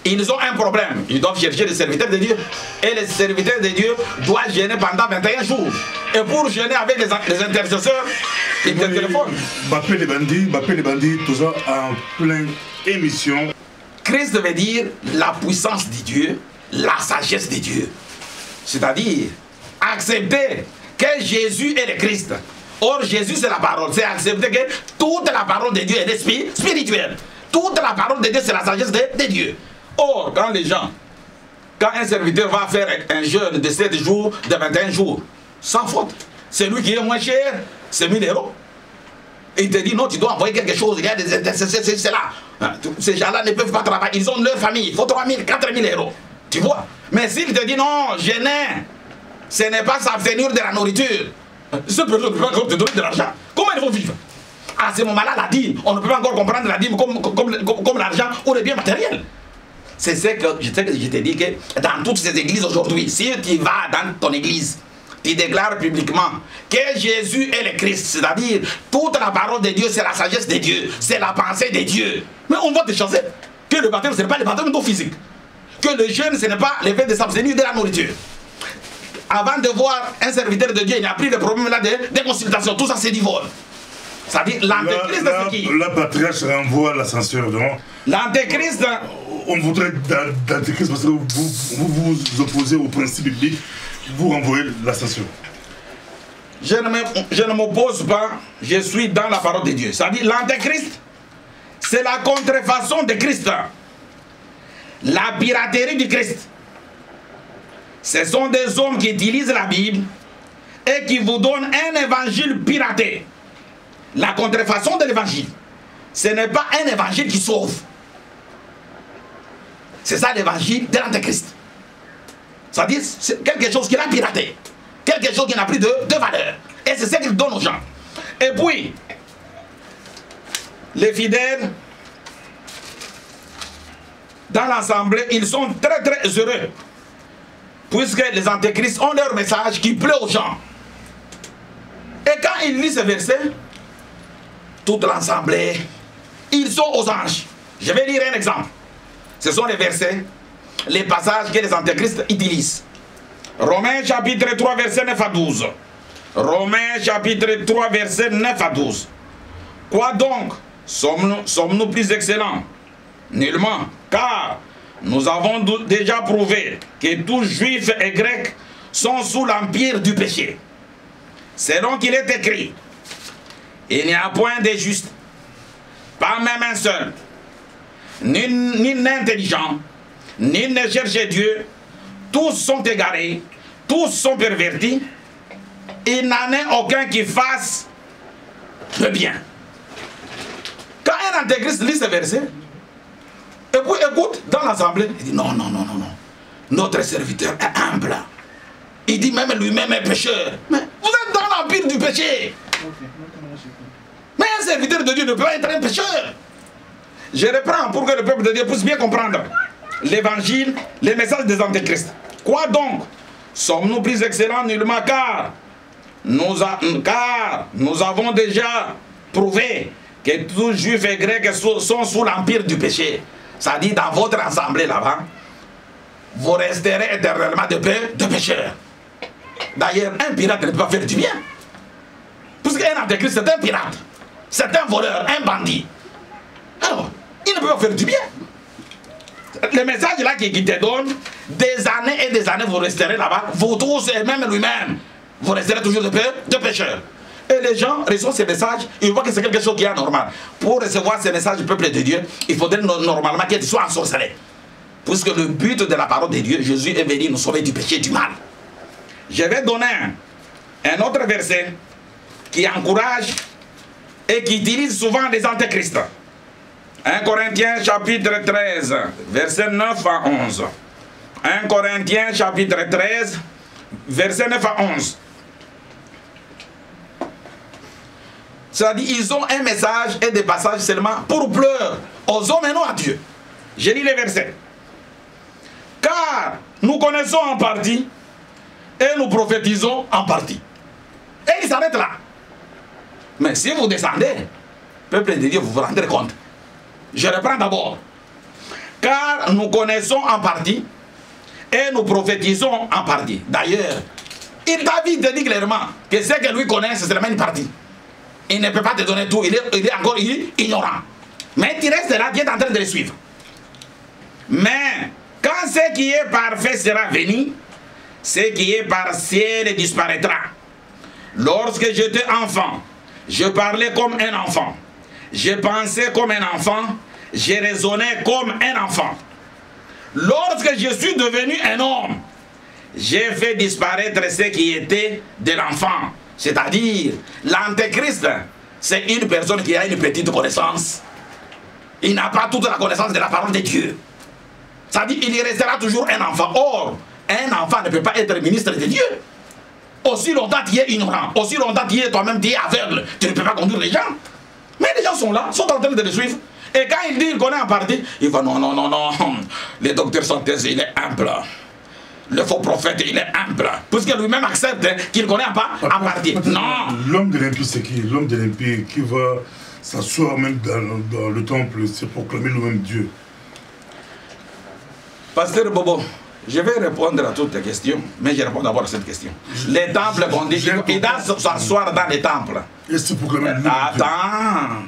Ils ont un problème. Ils doivent chercher des serviteurs de Dieu. Et les serviteurs de Dieu doivent jeûner pendant 21 jours. Et pour jeûner avec les intercesseurs, ils te téléphonent. Bappé les bandits, tout ça en pleine émission. Christ veut dire la puissance de Dieu, la sagesse de Dieu. C'est-à-dire accepter que Jésus est le Christ. Or, Jésus, c'est la parole. C'est accepter que toute la parole de Dieu est spirituelle. Toute la parole de Dieu, c'est la sagesse de Dieu. Or, quand un serviteur va faire un jeûne de 7 jours, de 21 jours, sans faute, celui qui est moins cher, c'est 1000 €. Et il te dit, non, tu dois envoyer quelque chose, il y a des intercesseurs, c'est là. Ces gens-là ne peuvent pas travailler, ils ont leur famille, il faut 3 000, 4 000 €. Tu vois? Mais s'il te dit, non, jeûner, ce n'est pas s'abstenir de la nourriture. Cette personne ne peut pas encore te donner de l'argent. Comment ils vont vivre? À ce moment-là, la dîme, on ne peut pas encore comprendre la dîme comme l'argent ou les biens matériels. C'est ce que je te dis que dans toutes ces églises aujourd'hui, si tu vas dans ton église, tu déclares publiquement que Jésus est le Christ, c'est-à-dire toute la parole de Dieu, c'est la sagesse de Dieu, c'est la pensée de Dieu. Mais on va te chancer que le baptême, ce n'est pas le baptême physique. Que le jeûne, ce n'est pas le fait de s'abstenir de la nourriture. Avant de voir un serviteur de Dieu, il n'y a plus de problème là de consultation. Tout ça, c'est du vol. C'est-à-dire, l'antéchrist, c'est qui? La patriarche renvoie l'ascenseur, non? L'antéchrist. On voudrait d'antéchrist parce que vous opposez au principe biblique, vous renvoyez l'ascenseur. Je ne m'oppose pas, je suis dans la parole de Dieu. C'est-à-dire, l'antéchrist, c'est la contrefaçon de Christ. La piraterie du Christ. Ce sont des hommes qui utilisent la Bible et qui vous donnent un évangile piraté. La contrefaçon de l'évangile, ce n'est pas un évangile qui sauve. C'est ça l'évangile de l'antéchrist. C'est-à-dire, c'est quelque chose qu'il a piraté. Quelque chose qui n'a plus de valeur. Et c'est ce qu'il donne aux gens. Et puis, les fidèles, dans l'assemblée, ils sont très très heureux. Puisque les antéchrists ont leur message qui plaît aux gens. Et quand ils lisent ce verset, toute l'assemblée ils sont aux anges. Je vais lire un exemple. Ce sont les versets, les passages que les antéchrists utilisent. Romains chapitre 3, verset 9 à 12. Romains chapitre 3, verset 9 à 12. Quoi donc? Sommes-nous plus excellents? Nullement, car nous avons déjà prouvé que tous juifs et grecs sont sous l'empire du péché. C'est donc qu'il est écrit, il n'y a point de juste, pas même un seul, ni intelligent, ni ne cherche Dieu, tous sont égarés, tous sont pervertis, il n'en est aucun qui fasse le bien. Quand un antéchrist lit ce verset, et puis écoute dans l'assemblée, il dit non, non, non, non, non, notre serviteur est humble. Il dit même lui-même est pécheur. Mais vous êtes dans l'empire du péché. Mais un serviteur de Dieu ne peut pas être un pécheur. Je reprends pour que le peuple de Dieu puisse bien comprendre l'évangile, les messages des antéchrists. Quoi donc? Sommes-nous plus excellents? Nullement, car nous avons déjà prouvé que tous juifs et grecs sont sous l'empire du péché. Ça dit dans votre assemblée là-bas, vous resterez éternellement de pécheurs. D'ailleurs, un pirate ne peut pas faire du bien. Puisqu'un antéchrist, c'est un pirate. C'est un voleur, un bandit. Alors, il ne peut pas faire du bien. Le message là qui te donne, des années et des années, vous resterez là-bas, vous tous et même lui-même, vous resterez toujours de pécheurs. Et les gens reçoivent ces messages, ils voient que c'est quelque chose qui est anormal. Pour recevoir ces messages du peuple de Dieu, il faudrait normalement qu'ils soient ensorcelés. Puisque le but de la parole de Dieu, Jésus est venu nous sauver du péché et du mal. Je vais donner un autre verset qui encourage et qui utilise souvent les antéchrists. 1 Corinthiens chapitre 13, verset 9 à 11. 1 Corinthiens chapitre 13, verset 9 à 11. C'est-à-dire ils ont un message et des passages seulement pour pleurer aux hommes et non à Dieu. Je lis les versets. Car nous connaissons en partie et nous prophétisons en partie. Et il s'arrête là. Mais si vous descendez, peuple de Dieu, vous vous rendrez compte. Je reprends d'abord. Car nous connaissons en partie et nous prophétisons en partie. D'ailleurs, David te dit clairement que ce que lui connaît, c'est seulement une partie. Il ne peut pas te donner tout, il est encore ignorant. Mais tu restes là, tu es en train de le suivre. Mais quand ce qui est parfait sera venu, ce qui est partiel disparaîtra. Lorsque j'étais enfant, je parlais comme un enfant. Je pensais comme un enfant. Je raisonnais comme un enfant. Lorsque je suis devenu un homme, j'ai fait disparaître ce qui était de l'enfant. C'est-à-dire, l'antéchrist, c'est une personne qui a une petite connaissance. Il n'a pas toute la connaissance de la parole de Dieu. C'est-à-dire, il restera toujours un enfant. Or, un enfant ne peut pas être ministre de Dieu. Aussi longtemps tu es ignorant, aussi longtemps tu es toi-même aveugle, tu ne peux pas conduire les gens. Mais les gens sont là, sont en train de le suivre. Et quand il dit qu'il connaît en partie, il va non, non, non, non. Le docteur Santés, il est humble. Le faux prophète, il est humble. Puisque lui-même accepte qu'il ne connaît pas en partie. Non. L'homme de l'impie, c'est qui? L'homme de l'impie qui va s'asseoir même dans le temple, c'est proclamer lui-même Dieu. Pasteur Bobo, je vais répondre à toutes tes questions, mais je réponds d'abord à cette question. Les temples qu'on dit, il doit s'asseoir dans les temples. Et c'est proclamer lui-même Dieu. Attends.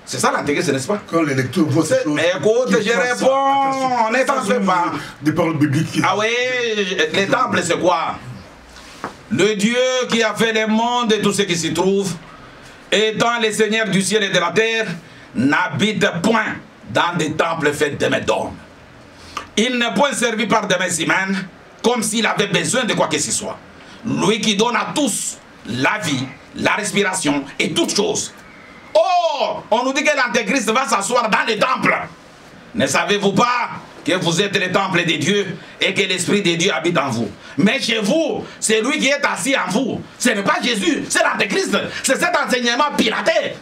C'est ça l'antéchrist, n'est-ce pas? Quand les lecteurs voient ces choses... Mais écoute, je réponds, ne t'en fais pas. Des paroles bibliques. Ah oui, les temples c'est quoi? Le Dieu qui a fait le monde et tout ce qui s'y trouve, étant le Seigneur du ciel et de la terre, n'habite point dans des temples faits de mains d'hommes. Il n'est point servi par des mains humaines, comme s'il avait besoin de quoi que ce soit. Lui qui donne à tous la vie, la respiration et toutes choses. Oh, on nous dit que l'antéchrist va s'asseoir dans les temples. Ne savez-vous pas que vous êtes le temple de Dieu et que l'Esprit de Dieu habite en vous? Mais chez vous, c'est lui qui est assis en vous. Ce n'est pas Jésus, c'est l'antéchrist. C'est cet enseignement piraté.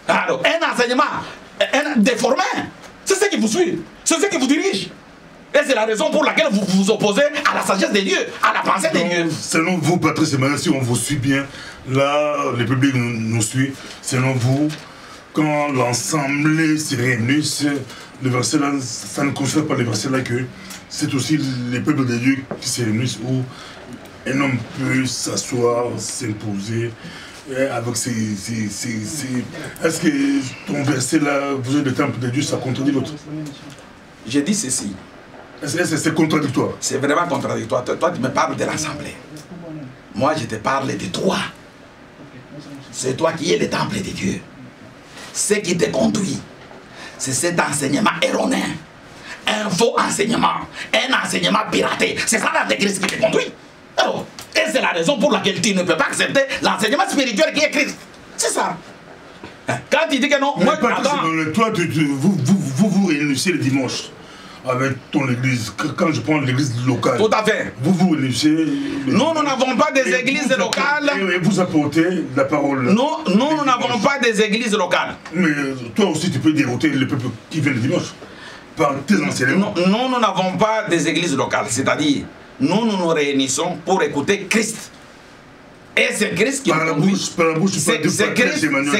Alors, un enseignement déformé. C'est ce qui vous suit, c'est ce qui vous dirige. Et c'est la raison pour laquelle vous vous opposez à la sagesse de Dieu, à la pensée de Dieu. Selon vous, Patrice Emmanuel, si on vous suit bien, là, le public nous suit, selon vous, quand l'ensemble se réunissent, le verset là, ça ne concerne pas le verset là que c'est aussi les peuples de Dieu qui se réunissent où un homme peut s'asseoir, s'imposer avec ses... Est-ce que ton verset là, vous êtes le temple de Dieu, ça contredit l'autre? J'ai dit ceci. Est-ce que c'est contradictoire? C'est vraiment contradictoire. Toi, tu me parles de l'Assemblée. Moi, je te parle de toi. C'est toi qui es le temple de Dieu. Ce qui te conduit, c'est cet enseignement erroné. Un faux enseignement. Un enseignement piraté. C'est ça l'antéchrist qui te conduit. Alors, et c'est la raison pour laquelle tu ne peux pas accepter l'enseignement spirituel qui est Christ. C'est ça. Quand tu dis que non, moi, attends. Toi, vous réunissez le dimanche avec ton église. Quand je prends l'église locale. Tout à fait. Vous réunissez. Nous n'avons pas des églises locales. Et vous apportez la parole. Nous n'avons pas des églises locales. Mais toi aussi, tu peux dérouter le peuple qui vient le dimanche par tes enseignements. Nous n'avons pas des églises locales. C'est-à-dire, nous réunissons pour écouter Christ. Et c'est Christ qui nous conduit. Par la bouche, c'est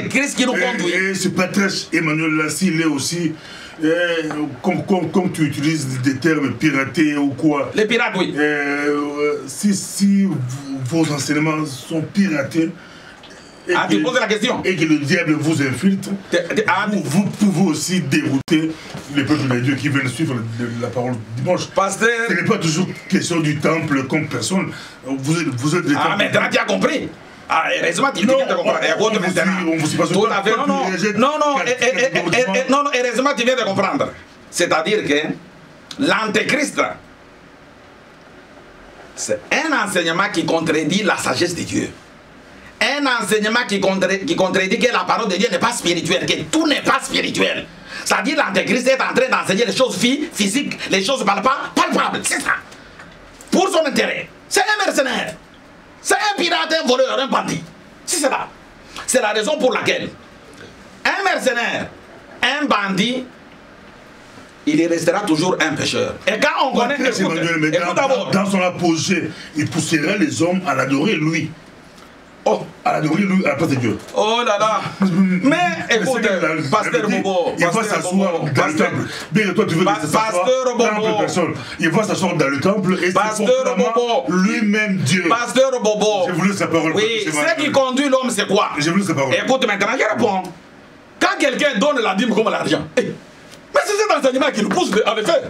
Christ qui nous conduit. Et ce patriarche Emmanuel là, s'il est aussi, comme tu utilises des termes piratés ou quoi. Les pirates, oui. Si vos enseignements sont piratés, tu poses la question. Et que le diable vous infiltre, vous pouvez aussi dérouter les peuples de Dieu qui viennent suivre la parole dimanche. Pasteur. Ce n'est pas toujours question du temple comme personne. Vous êtes des temples. Mais tu as compris. Heureusement qu'il vient de comprendre. Tout à fait. Non, heureusement tu viens de comprendre. C'est-à-dire que l'antéchrist, c'est un enseignement qui contredit la sagesse de Dieu. Un enseignement qui contredit que la parole de Dieu n'est pas spirituelle, que tout n'est pas spirituel. C'est-à-dire l'antéchrist est en train d'enseigner les choses physiques, les choses palpables, c'est ça. Pour son intérêt. C'est un mercenaire. C'est un pirate, un voleur, un bandit. C'est ça. C'est la raison pour laquelle un mercenaire, un bandit, il restera toujours un pécheur. Et quand on connaît... Dans son apogée, il pousserait les hommes à l'adorer lui. Oh, à l'adorer lui à la place de Dieu. Oh là là. Mais écoute, pasteur Bobo, il va s'asseoir dans le temple. Bien que toi tu veux pasteur Bobo, il va s'asseoir dans le temple et pasteur Bobo, lui-même Dieu. Pasteur Bobo. J'ai voulu sa parole. Oui, ce qui conduit l'homme c'est quoi? J'ai voulu sa parole. Écoute maintenant, je réponds. Quand quelqu'un donne la dîme comme l'argent, mais c'est cet enseignement qui nous pousse à le faire.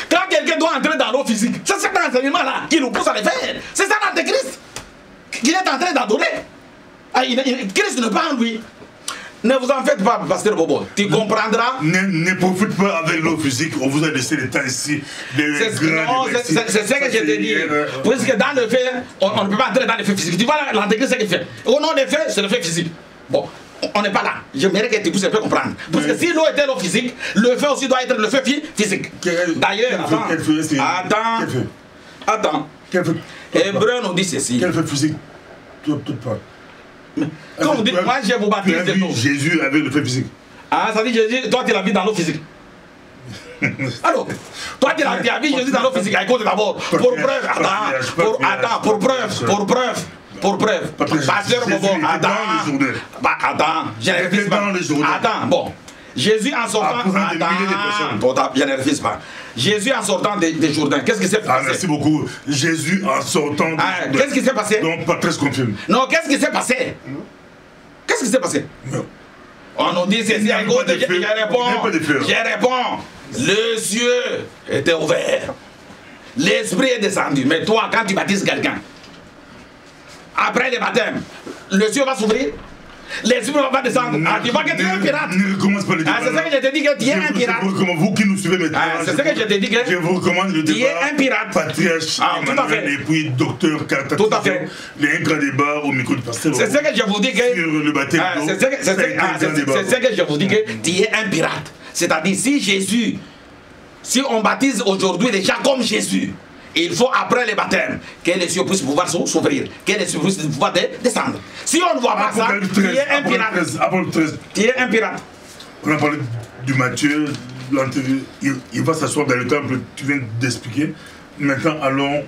Quand quelqu'un doit entrer dans l'eau physique, c'est cet enseignement là qui nous pousse à le faire. C'est ça l'antéchrist qu'il est en train d'adorer. Christ ne parle lui. Ne vous en faites pas, pasteur Bobo. Tu comprendras. Ne profite pas avec l'eau physique. On vous a laissé les temps ici. C'est ce que je te dis. Puisque dans le fait, on ne peut pas entrer dans le fait physique. Tu vois l'antéchrist, ce qu'il fait. Au nom des faits, c'est le fait physique. Bon, on n'est pas là. J'aimerais que tu puisses un peu comprendre. Parce que si l'eau était l'eau physique, le feu aussi doit être le feu physique. D'ailleurs, attends. Hébreu nous dit ceci. Quel feu physique? Tout pas. Quand vous dites, moi je vous baptise de l'eau. Jésus avec le feu physique. Ah, ça dit Jésus, toi tu l'as vu dans l'eau physique. Alors, toi tu l'as vu Jésus dans l'eau physique. Écoute d'abord, pour preuve, pour preuve. Pasteur Bobo, attends, je ne refuse pas. Attends, bon. Jésus en sortant, je ne refuse pas. Jésus en sortant des Jourdains, qu'est-ce qui s'est passé? Merci beaucoup. Jésus en sortant des Jourdains. Qu'est-ce qui s'est passé? Donc, Patrice confirme. Non, qu'est-ce qui s'est passé? Qu'est-ce qui s'est passé? On nous dit ceci, écoute, je réponds. Le cieux était ouvert. L'esprit est descendu. Mais toi, quand tu baptises quelqu'un, après le baptême, le cieux va s'ouvrir? L'esprit va descendre. Tu vois que tu es un pirate. Ne recommence pas le débat. C'est ça que je te dis que tu es un pirate. Vous qui nous suivez maintenant. C'est ça que je te dis que je vous recommande le débat. Tu es un pirate. Patriarche Emmanuel et puis docteur Carta. Tout à fait. Les grands débats au micro du pasteur. C'est ça que je vous dis que. Sur le baptême. C'est ça que je vous dis que tu es un pirate. C'est-à-dire, si on baptise aujourd'hui les gens comme Jésus, il faut après le baptême que les cieux puissent pouvoir s'ouvrir, que les cieux puissent pouvoir descendre. Si on ne voit pas ça, tu es un pirate. Tu es un pirate. On a parlé du Matthieu, il va s'asseoir dans le temple, tu viens d'expliquer. Maintenant, allons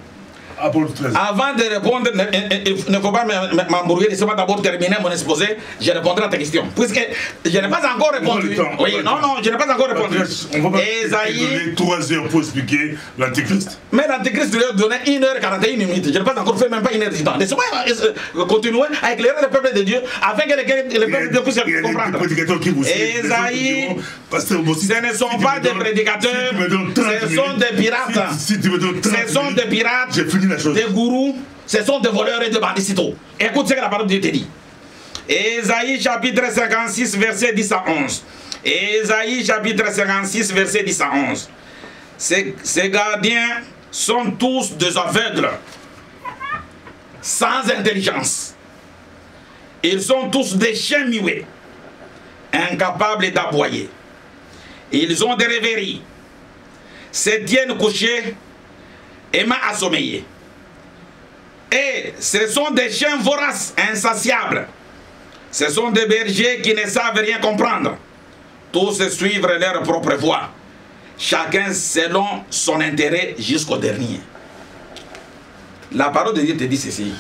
Apôtre 13. Avant de répondre, il ne faut pas m'embrouiller, laissez-moi d'abord terminer mon exposé, je répondrai à ta question. Puisque je n'ai pas encore répondu. Oui, non, je n'ai pas encore répondu. On va pas donner 3 heures pour expliquer l'Antéchrist. Mais l'Antéchrist lui a donné 1h41 minutes. Je n'ai pas encore fait même pas 1 heure du temps. Laissez-moi continuer à éclairer le peuple de Dieu afin que le peuple de Dieu puisse comprendre. Il y a des prédicateurs qui vous suivent. Esaïe, ce ne sont pas des prédicateurs, ce sont des pirates. Ce sont des pirates, des gourous, ce sont des voleurs et des bandits. Écoute ce que la parole de Dieu te dit. Esaïe chapitre 56 verset 10 à 11. Esaïe chapitre 56 verset 10 à 11. Ces gardiens sont tous des aveugles, sans intelligence. Ils sont tous des chiens muets, incapables d'aboyer. Ils ont des rêveries, se tiennent couchés, aimant à sommeiller. Et ce sont des chiens voraces, insatiables. Ce sont des bergers qui ne savent rien comprendre. Tous suivent leur propre voie, chacun selon son intérêt jusqu'au dernier. La parole de Dieu te dit ceci.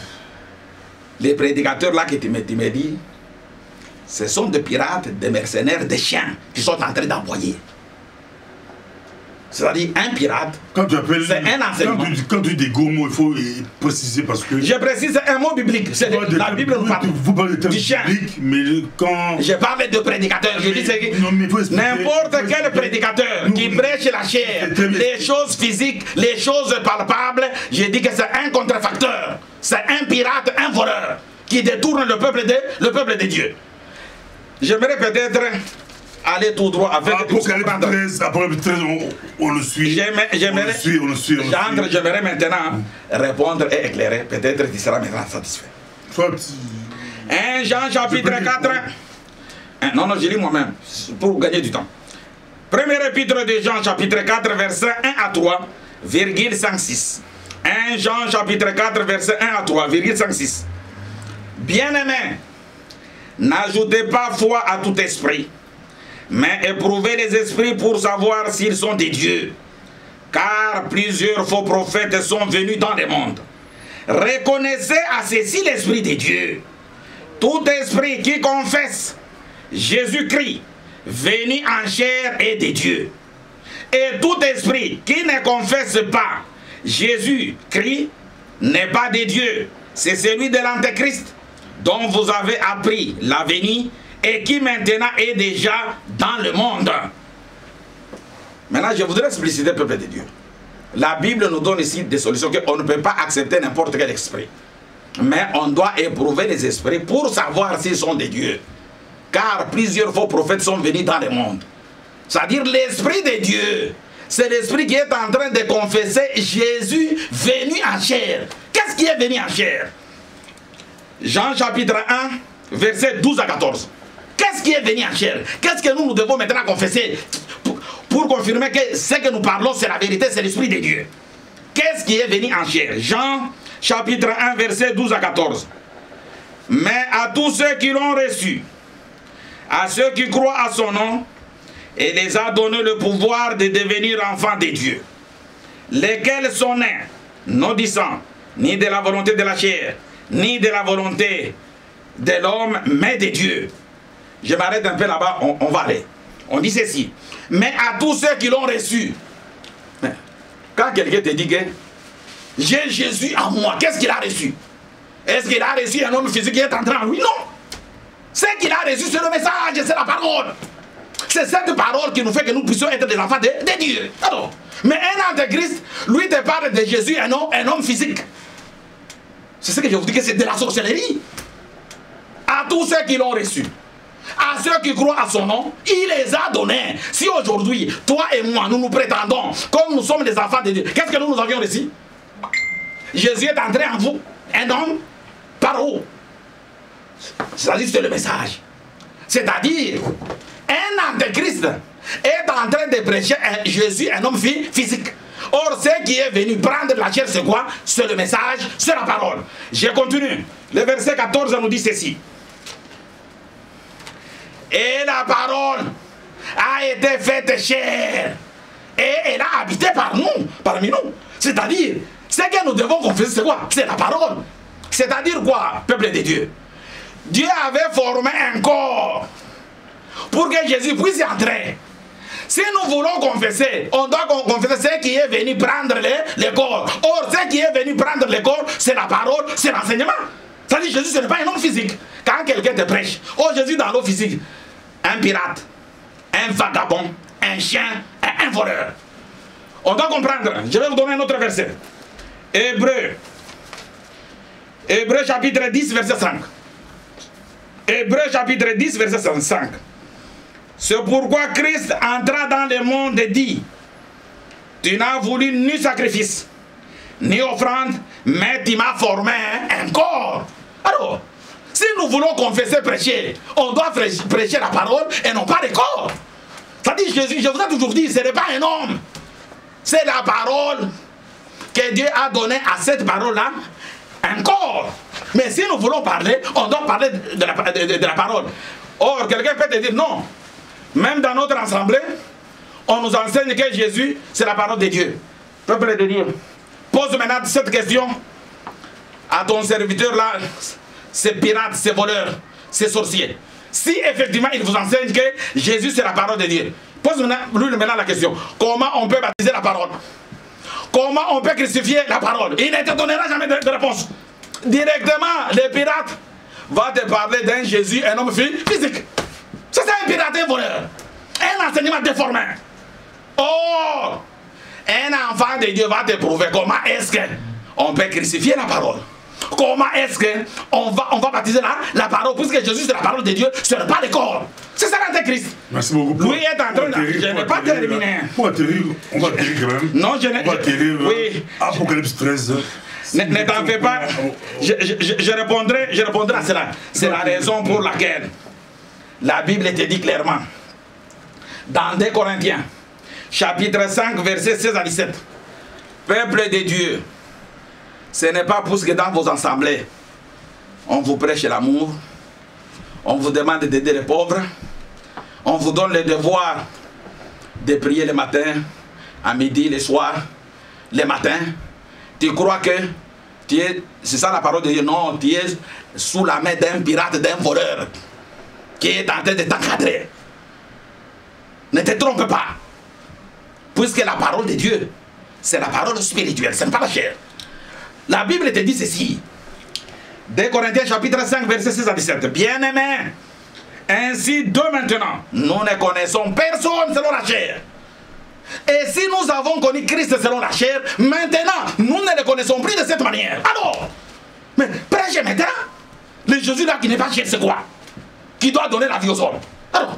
Les prédicateurs là que tu me dis, ce sont des pirates, des mercenaires, des chiens qui sont en train d'aboyer. C'est-à-dire un pirate, c'est un enseignement. Quand tu dis des gros mots, il faut préciser parce que... Je précise un mot biblique. La Bible nous parle vous parlez de termes du chien. bibliques, mais quand... Je parle de prédicateurs. Je dis n'importe quel prédicateur qui prêche la chair, les choses physiques, les choses palpables, je dis que c'est un contrefacteur. C'est un pirate, un voleur qui détourne le peuple de Dieu. J'aimerais peut-être aller tout droit avec Apocalypse 13, on le suit. J'aimerais maintenant répondre et éclairer. Peut-être tu seras maintenant satisfait. 1 Jean chapitre 4. Non, je lis moi-même pour gagner du temps. Premier épître de Jean chapitre 4 verset 1 à 3, virgule 56. 1 Jean chapitre 4 verset 1 à 3, virgule 56. Bien-aimés, n'ajoutez pas foi à tout esprit, mais éprouvez les esprits pour savoir s'ils sont des dieux. Car plusieurs faux prophètes sont venus dans le monde. Reconnaissez à ceci l'esprit de Dieu. Tout esprit qui confesse Jésus-Christ venu en chair est de Dieu. Et tout esprit qui ne confesse pas Jésus-Christ n'est pas de Dieu. C'est celui de l'Antéchrist dont vous avez appris la venue et qui maintenant est déjà dans le monde. Maintenant, je voudrais expliciter, peuple de Dieu. La Bible nous donne ici des solutions qu'on ne peut pas accepter n'importe quel esprit. Mais on doit éprouver les esprits pour savoir s'ils sont des dieux. Car plusieurs faux prophètes sont venus dans le monde. C'est-à-dire l'esprit de Dieu, c'est l'esprit qui est en train de confesser Jésus venu en chair. Qu'est-ce qui est venu en chair? Jean chapitre 1, verset 12 à 14. Qu'est-ce qui est venu en chair? Qu'est-ce que nous devons maintenant confesser pour confirmer que ce que nous parlons, c'est la vérité, c'est l'esprit de Dieu? Qu'est-ce qui est venu en chair? Jean chapitre 1, verset 12 à 14. Mais à tous ceux qui l'ont reçu, à ceux qui croient à son nom, il les a donné le pouvoir de devenir enfants de Dieu, lesquels sont nés, non du sang, ni de la volonté de la chair, ni de la volonté de l'homme, mais de Dieu. Je m'arrête un peu là-bas, on va aller. On dit ceci. Mais à tous ceux qui l'ont reçu. Quand quelqu'un te dit que j'ai Jésus en moi, qu'est-ce qu'il a reçu? Est-ce qu'il a reçu un homme physique qui est entré en lui? Non. Ce qu'il a reçu, c'est le message, c'est la parole. C'est cette parole qui nous fait que nous puissions être des enfants de Dieu. Alors, mais un antéchrist, lui te parle de Jésus, un homme physique. C'est ce que je vous dis, que c'est de la sorcellerie. À tous ceux qui l'ont reçu, à ceux qui croient à son nom, il les a donnés. Si aujourd'hui, toi et moi, nous nous prétendons, comme nous sommes des enfants de Dieu, qu'est-ce que nous avions reçu? Jésus est entré en vous, un homme, par où? C'est-à-dire, c'est le message. C'est-à-dire, un antéchrist est en train de prêcher Jésus, un homme physique. Or, ce qui est venu prendre la chair, c'est quoi? C'est le message, c'est la parole. Je continue. Le verset 14 nous dit ceci. Et la parole a été faite chair. Et elle a habité parmi nous. C'est-à-dire, Ce que nous devons confesser, c'est quoi? C'est la parole. C'est-à-dire quoi, peuple de Dieu? Dieu avait formé un corps pour que Jésus puisse y entrer. Si nous voulons confesser, on doit confesser ce qui est venu prendre les corps. Or, ce qui est venu prendre les corps, c'est la parole, c'est l'enseignement. C'est-à-dire Jésus, ce n'est pas un homme physique. Quand quelqu'un te prêche, oh Jésus dans l'eau physique, un pirate, un vagabond, un chien, un voleur. On doit comprendre. Je vais vous donner un autre verset. Hébreu chapitre 10, verset 5. Hébreu chapitre 10, verset 5. C'est pourquoi Christ entra dans le monde et dit: tu n'as voulu ni sacrifice, ni offrande, mais tu m'as formé un corps. Alors, si nous voulons confesser, prêcher, on doit prêcher la parole et non pas le corps. C'est-à-dire, je vous ai toujours dit, ce n'est pas un homme. C'est la parole que Dieu a donnée à cette parole-là, un corps. Mais si nous voulons parler, on doit parler de la parole. Or, quelqu'un peut te dire non. Même dans notre assemblée, on nous enseigne que Jésus, c'est la parole de Dieu. Peuple de Dieu, pose maintenant cette question à ton serviteur là, ces pirates, ces voleurs, ces sorciers. Si effectivement il vous enseigne que Jésus c'est la parole de Dieu, pose maintenant la question: comment on peut baptiser la parole? Comment on peut crucifier la parole? Il ne te donnera jamais de réponse. Directement, les pirates vont te parler d'un Jésus, un homme physique. C'est ça un pirate, un voleur. Un enseignement déformé. Oh, un enfant de Dieu va te prouver comment est-ce qu'on peut crucifier la parole. Comment est-ce qu'on va baptiser la parole, puisque Jésus c'est la parole de Dieu, ce n'est pas le corps. C'est ça l'antéchrist. Merci beaucoup. Lui est en train de... Je n'ai pas terminé. Pour atterrir, on va atterrir quand même. Non, je n'ai... On va atterrir. Oui. Apocalypse 13. Ne t'en fais pas. Je répondrai à cela. C'est la raison pour laquelle la Bible te dit clairement, dans 2 Corinthiens, chapitre 5, verset 16 à 17, peuple de Dieu, ce n'est pas parce que dans vos assemblées, on vous prêche l'amour, on vous demande d'aider les pauvres, on vous donne le devoir de prier le matin, à midi, le soir, le matin. Tu crois que c'est ça la parole de Dieu? Non, tu es sous la main d'un pirate, d'un voleur qui est en train de t'encadrer. Ne te trompe pas. Puisque la parole de Dieu, c'est la parole spirituelle, ce n'est pas la chair. La Bible te dit ceci. 2 Corinthiens chapitre 5, verset 16 à 17. Bien-aimés, ainsi de maintenant, nous ne connaissons personne selon la chair. Et si nous avons connu Christ selon la chair, maintenant, nous ne le connaissons plus de cette manière. Alors, mais prêchez maintenant. Le Jésus là qui n'est pas chair, c'est quoi? Qui doit donner la vie aux hommes. Alors,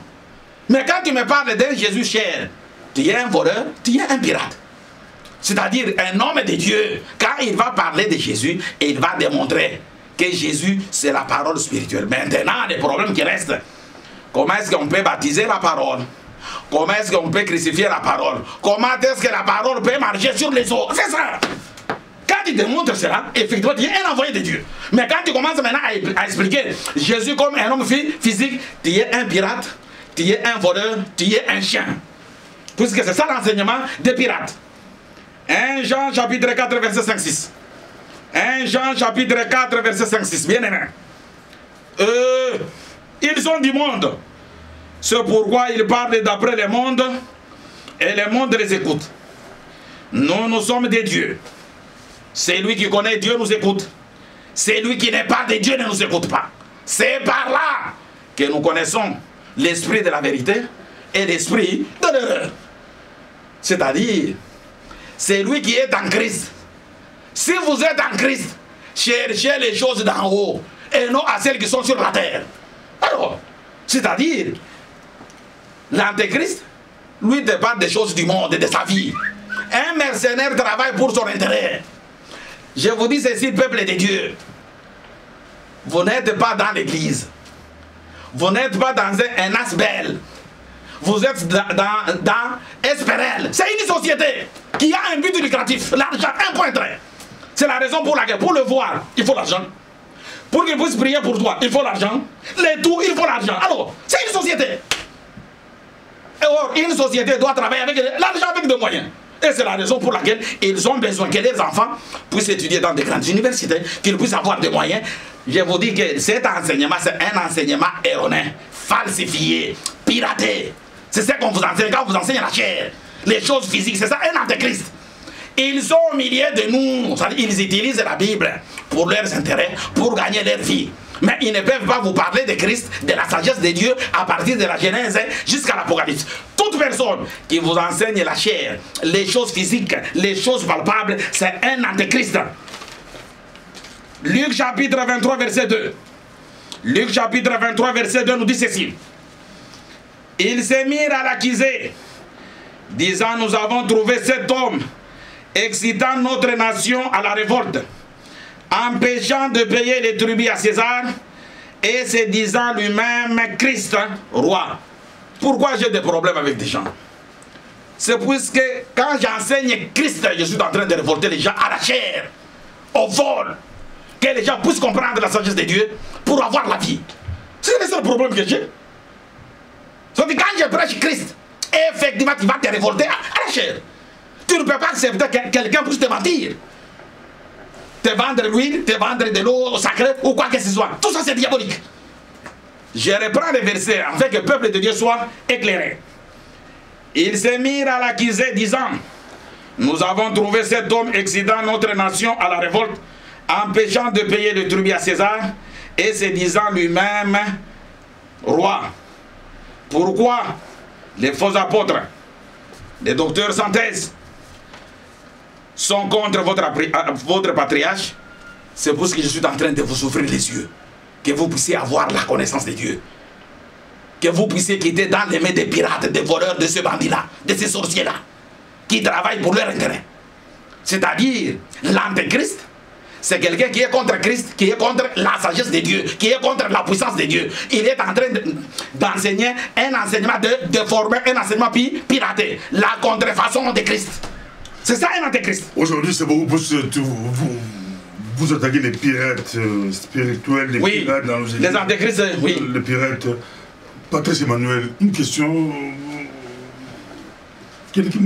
mais quand tu me parles d'un Jésus chair, tu es un voleur, tu es un pirate. C'est-à-dire un homme de Dieu, quand il va parler de Jésus, il va démontrer que Jésus, c'est la parole spirituelle. Maintenant, les problèmes qui restent, comment est-ce qu'on peut baptiser la parole? Comment est-ce qu'on peut crucifier la parole? Comment est-ce que la parole peut marcher sur les eaux? C'est ça. Quand tu démontres cela, effectivement, tu es un envoyé de Dieu. Mais quand tu commences maintenant à expliquer Jésus comme un homme physique, tu es un pirate, tu es un voleur, tu es un chien. Puisque c'est ça l'enseignement des pirates. 1 Jean chapitre 4 verset 5-6. 1 Jean chapitre 4 verset 5-6. Bien aimé. Ils sont du monde. C'est pourquoi ils parlent d'après le monde et le monde les écoute. Nous sommes des dieux. C'est lui qui connaît Dieu nous écoute. C'est lui qui n'est pas de Dieu ne nous écoute pas. C'est par là que nous connaissons l'esprit de la vérité et l'esprit de l'erreur. C'est-à-dire, c'est lui qui est en Christ. Si vous êtes en Christ, cherchez les choses d'en haut et non à celles qui sont sur la terre. Alors, c'est-à-dire, l'antéchrist, lui te parle des choses du monde et de sa vie. Un mercenaire travaille pour son intérêt. Je vous dis ceci, peuple de Dieu. Vous n'êtes pas dans l'église. Vous n'êtes pas dans un asbel. Vous êtes dans Espérel. C'est une société qui a un but lucratif. L'argent, un point très. C'est la raison pour laquelle, pour le voir, il faut l'argent. Pour qu'il puisse prier pour toi, il faut l'argent. Les tout, il faut l'argent. Alors, c'est une société. Et or, une société doit travailler avec l'argent avec des moyens. Et c'est la raison pour laquelle ils ont besoin que leurs enfants puissent étudier dans de grandes universités, qu'ils puissent avoir des moyens. Je vous dis que cet enseignement, c'est un enseignement erroné, falsifié, piraté. C'est ce qu'on vous enseigne quand on vous enseigne la chair. Les choses physiques, c'est ça, un antéchrist. Ils sont au milieu de nous, ils utilisent la Bible pour leurs intérêts, pour gagner leur vie. Mais ils ne peuvent pas vous parler de Christ, de la sagesse de Dieu, à partir de la Genèse jusqu'à l'Apocalypse. Toute personne qui vous enseigne la chair, les choses physiques, les choses palpables, c'est un antéchrist. Luc chapitre 23, verset 2. Luc chapitre 23, verset 2 nous dit ceci. Ils se mirent à l'accuser, disant, nous avons trouvé cet homme excitant notre nation à la révolte, empêchant de payer les tribus à César et se disant lui-même Christ, roi. Pourquoi j'ai des problèmes avec des gens? C'est puisque quand j'enseigne Christ, je suis en train de révolter les gens à la chair, au vol, que les gens puissent comprendre la sagesse de Dieu pour avoir la vie. C'est le seul problème que j'ai. C'est-à-dire quand je prêche Christ, effectivement tu vas te révolter à la chair. Tu ne peux pas accepter que quelqu'un puisse te mentir. Te vendre l'huile, te vendre de l'eau sacrée ou quoi que ce soit. Tout ça c'est diabolique. Je reprends les versets afin que le peuple de Dieu soit éclairé. Ils se mirent à l'accuser disant, nous avons trouvé cet homme excitant notre nation à la révolte, empêchant de payer le tribut à César et se disant lui-même roi. Pourquoi les faux apôtres, les docteurs sans thèse, sont contre votre patriarche? C'est pour ce que je suis en train de vous ouvrir les yeux. Que vous puissiez avoir la connaissance de Dieu. Que vous puissiez quitter dans les mains des pirates, des voleurs, de ces bandits-là, de ces sorciers-là, qui travaillent pour leur intérêt. C'est-à-dire, l'antéchrist, c'est quelqu'un qui est contre Christ, qui est contre la sagesse de Dieu, qui est contre la puissance de Dieu. Il est en train d'enseigner un enseignement de former un enseignement piraté, la contrefaçon de Christ. C'est ça un antéchrist. Aujourd'hui, c'est beaucoup plus vous attaquez les pirates spirituels, les pirates dans nos églises. Les antéchrists, oui. Les pirates. Patrice Emmanuel, une question. Quelqu'un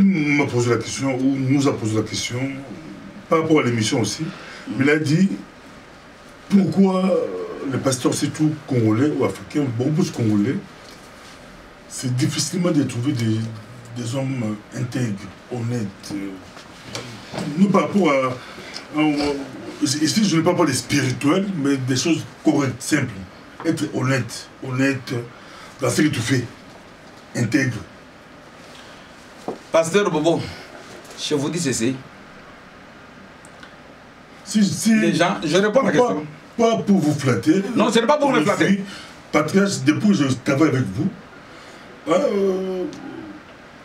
m'a posé la question, ou nous a posé la question, par rapport à l'émission aussi. Mais il a dit pourquoi les pasteurs, surtout congolais ou africains, beaucoup plus congolais, c'est difficilement de trouver des hommes intègres, honnêtes. Nous, par rapport à. Ici, je ne parle pas des spirituels, mais des choses correctes, simples. Être honnête dans ce que tu fais. Intègre. Pasteur Bobo, je vous dis ceci. Les gens, je réponds à la question. Pas pour vous flatter. Non, ce n'est pas pour me flatter. Patrice, depuis que je travaille avec vous,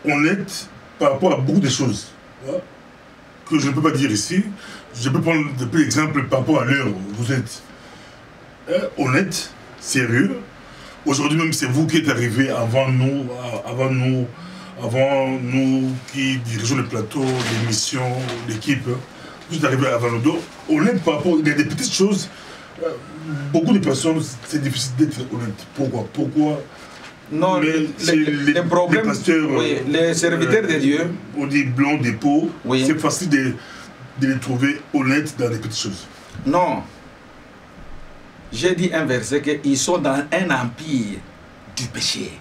honnête par rapport à beaucoup de choses que je ne peux pas dire ici. Je peux prendre depuis l'exemple par rapport à l'heure. Vous êtes honnête, sérieux. Aujourd'hui même, c'est vous qui êtes arrivé avant nous qui dirigeons le plateau, l'émission, l'équipe. Vous êtes arrivé avant nous. Honnête par rapport à des petites choses. Beaucoup de personnes, c'est difficile d'être honnête. Pourquoi? Non, les problèmes, les pasteurs, les serviteurs de Dieu, on dit blanc des peaux, c'est facile de les trouver honnêtes dans les petites choses. Non. J'ai dit un verset qu'ils sont dans un empire du péché.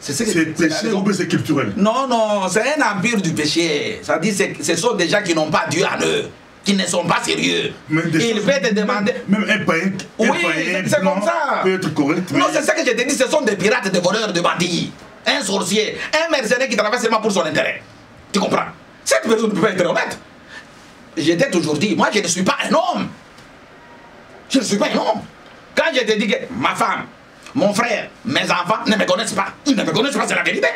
C'est péché ou c'est culturel? Non, non, c'est un empire du péché. Ça dit que ce sont des gens qui n'ont pas Dieu en eux, qui ne sont pas sérieux. Il peut te demander. Même un païen, c'est comme ça. Peut être correct. Non, c'est ça que je te dis, ce sont des pirates, des voleurs, des bandits. Un sorcier, un mercenaire qui travaille seulement pour son intérêt. Tu comprends? Cette personne ne peut pas être honnête. Je t'ai toujours dit, moi je ne suis pas un homme. Je ne suis pas un homme. Quand je te dis que ma femme, mon frère, mes enfants ne me connaissent pas, ils ne me connaissent pas, c'est la vérité.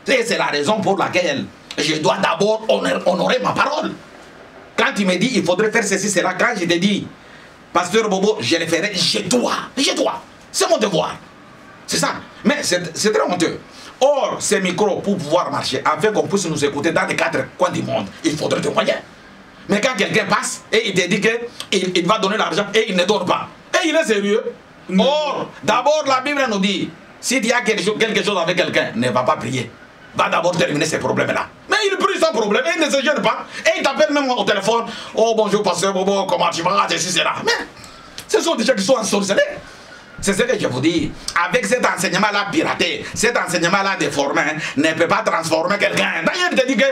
C'est la raison pour laquelle je dois d'abord honorer ma parole. Quand tu me dis il faudrait faire ceci, cela, quand je te dis, Pasteur Bobo, je le ferai, je dois. C'est mon devoir. C'est ça. Mais c'est très honteux. Or, ces micros, pour pouvoir marcher, afin qu'on puisse nous écouter dans les 4 coins du monde, il faudrait des moyens. Mais quand quelqu'un passe et il te dit qu'il va donner l'argent et il ne donne pas, et il est sérieux. Or, d'abord la Bible nous dit, si tu as quelque chose avec quelqu'un, ne va pas prier. va d'abord terminer ces problèmes-là. Mais il prie sans problème, et il ne se gêne pas. Et il t'appelle même au téléphone. Oh bonjour pasteur Bobo, comment tu vas? Ceci, cela. Mais ce sont des gens qui sont ensorcelés. C'est ce que je vous dis. Avec cet enseignement-là piraté, cet enseignement-là déformé, ne peut pas transformer quelqu'un. D'ailleurs, il te dit que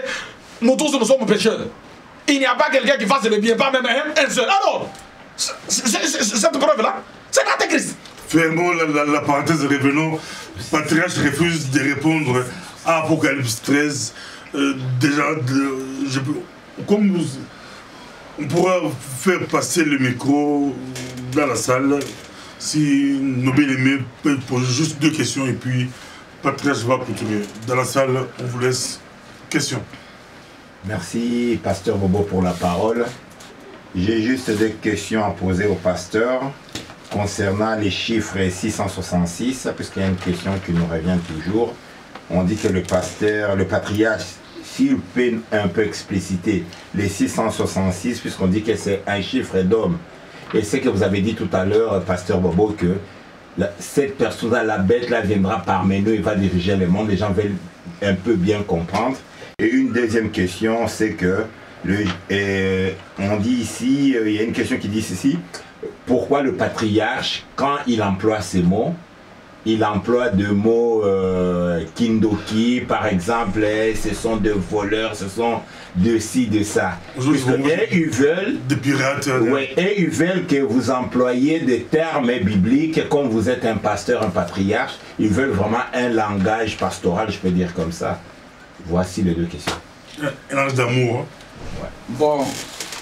nous tous nous sommes pécheurs. Il n'y a pas quelqu'un qui fasse le bien, pas même un seul. Alors, cette preuve-là, c'est l'antéchrist. Fermons la parenthèse, revenons. Patriarche refuse de répondre à Apocalypse 13. Déjà, comme on pourra faire passer le micro dans la salle, si nos bien-aimés peuvent poser juste 2 questions et puis Patriarche va continuer. Dans la salle, on vous laisse questions. Merci, pasteur Bobo, pour la parole. J'ai juste 2 questions à poser au pasteur concernant les chiffres 666, puisqu'il y a une question qui nous revient toujours. On dit que le pasteur, le patriarche, s'il peut un peu expliciter les 666, puisqu'on dit que c'est un chiffre d'homme. Et c'est que vous avez dit tout à l'heure, pasteur Bobo, que cette personne-là, la bête, là, viendra parmi nous et va diriger le monde. Les gens veulent un peu bien comprendre. Et une deuxième question, c'est que, on dit ici, il y a une question qui dit ici, pourquoi le patriarche, quand il emploie ces mots, il emploie de mots kindoki, par exemple, ce sont de voleurs, ce sont de ci, de ça. Et ils veulent, des pirates. Et ils veulent que vous employiez des termes bibliques, comme vous êtes un pasteur, un patriarche, ils veulent vraiment un langage pastoral, je peux dire comme ça. Voici les 2 questions. Un langage d'amour. Ouais. Bon.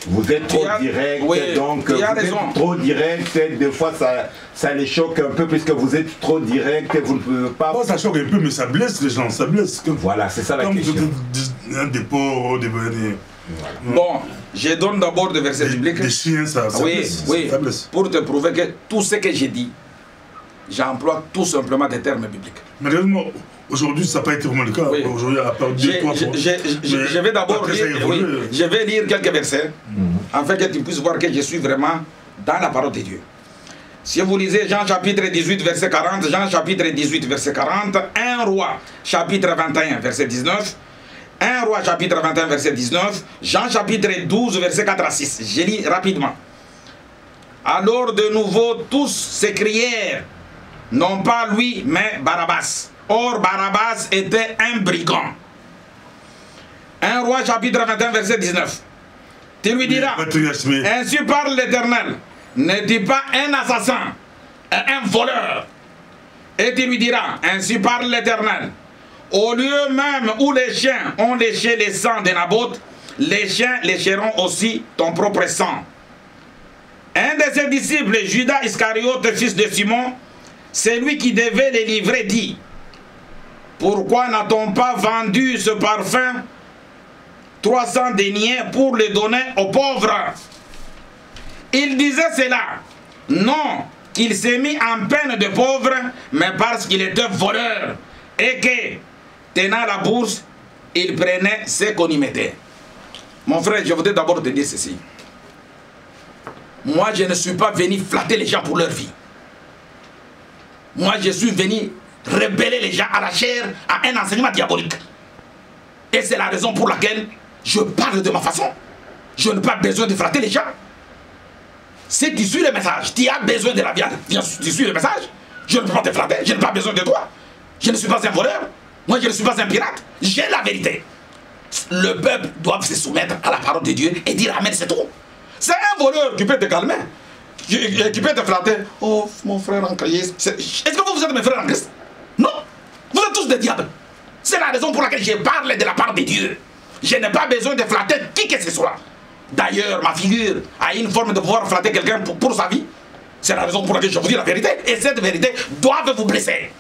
Vous êtes trop direct, oui, donc vous êtes trop direct, des fois ça les choque un peu puisque vous êtes trop direct et vous ne pouvez pas... Bon, ça choque un peu, mais ça blesse les gens, ça blesse. Voilà, c'est ça la question. Des pauvres, des... Voilà. Bon, je donne d'abord des versets bibliques. Des chiens, ça blesse. Oui, ça blesse. Pour te prouver que tout ce que j'ai dit, j'emploie tout simplement des termes bibliques. Malheureusement, aujourd'hui, ça n'a pas été vraiment le cas. Oui. Aujourd'hui, à part 2-3 fois. Je vais d'abord lire, je vais lire quelques versets, afin que tu puisses voir que je suis vraiment dans la parole de Dieu. Si vous lisez Jean chapitre 18, verset 40, Jean chapitre 18, verset 40, 1 Roi chapitre 21, verset 19, 1 Roi chapitre 21, verset 19, Jean chapitre 12, verset 4 à 6. Je lis rapidement. Alors de nouveau tous s'écrièrent, non pas lui, mais Barabbas. Or Barabbas était un brigand. 1 Roi chapitre 21, verset 19. Tu lui diras, ainsi parle l'Éternel, n'est-il pas un assassin, un voleur? Et tu lui diras, ainsi parle l'Éternel, au lieu même où les chiens ont léché le sang de Naboth, les chiens lécheront aussi ton propre sang. Un de ses disciples, Judas Iscariote, fils de Simon, c'est lui qui devait les livrer, dit, pourquoi n'a-t-on pas vendu ce parfum 300 deniers pour le donner aux pauvres? Il disait cela, non qu'il s'est mis en peine de pauvre, mais parce qu'il était voleur, et que, tenant la bourse, il prenait ce qu'on y mettait. Mon frère, je voudrais d'abord te dire ceci. Moi, je ne suis pas venu flatter les gens pour leur vie. Moi, je suis venu rebeller les gens à la chair, à un enseignement diabolique. Et c'est la raison pour laquelle je parle de ma façon. Je n'ai pas besoin de flatter les gens. Si tu suis le message, tu as besoin de la viande, tu suis le message. Je ne peux pas te flatter, je n'ai pas besoin de toi. Je ne suis pas un voleur. Moi, je ne suis pas un pirate. J'ai la vérité. Le peuple doit se soumettre à la parole de Dieu et dire amen, c'est tout. C'est un voleur qui peut te calmer, qui peut te flatter. Oh, mon frère en Christ. Est-ce que vous êtes mes frères en Christ? Non. Vous êtes tous des diables. C'est la raison pour laquelle je parle de la part de Dieu. Je n'ai pas besoin de flatter qui que ce soit. D'ailleurs, ma figure a une forme de pouvoir flatter quelqu'un pour sa vie. C'est la raison pour laquelle je vous dis la vérité. Et cette vérité doit vous blesser.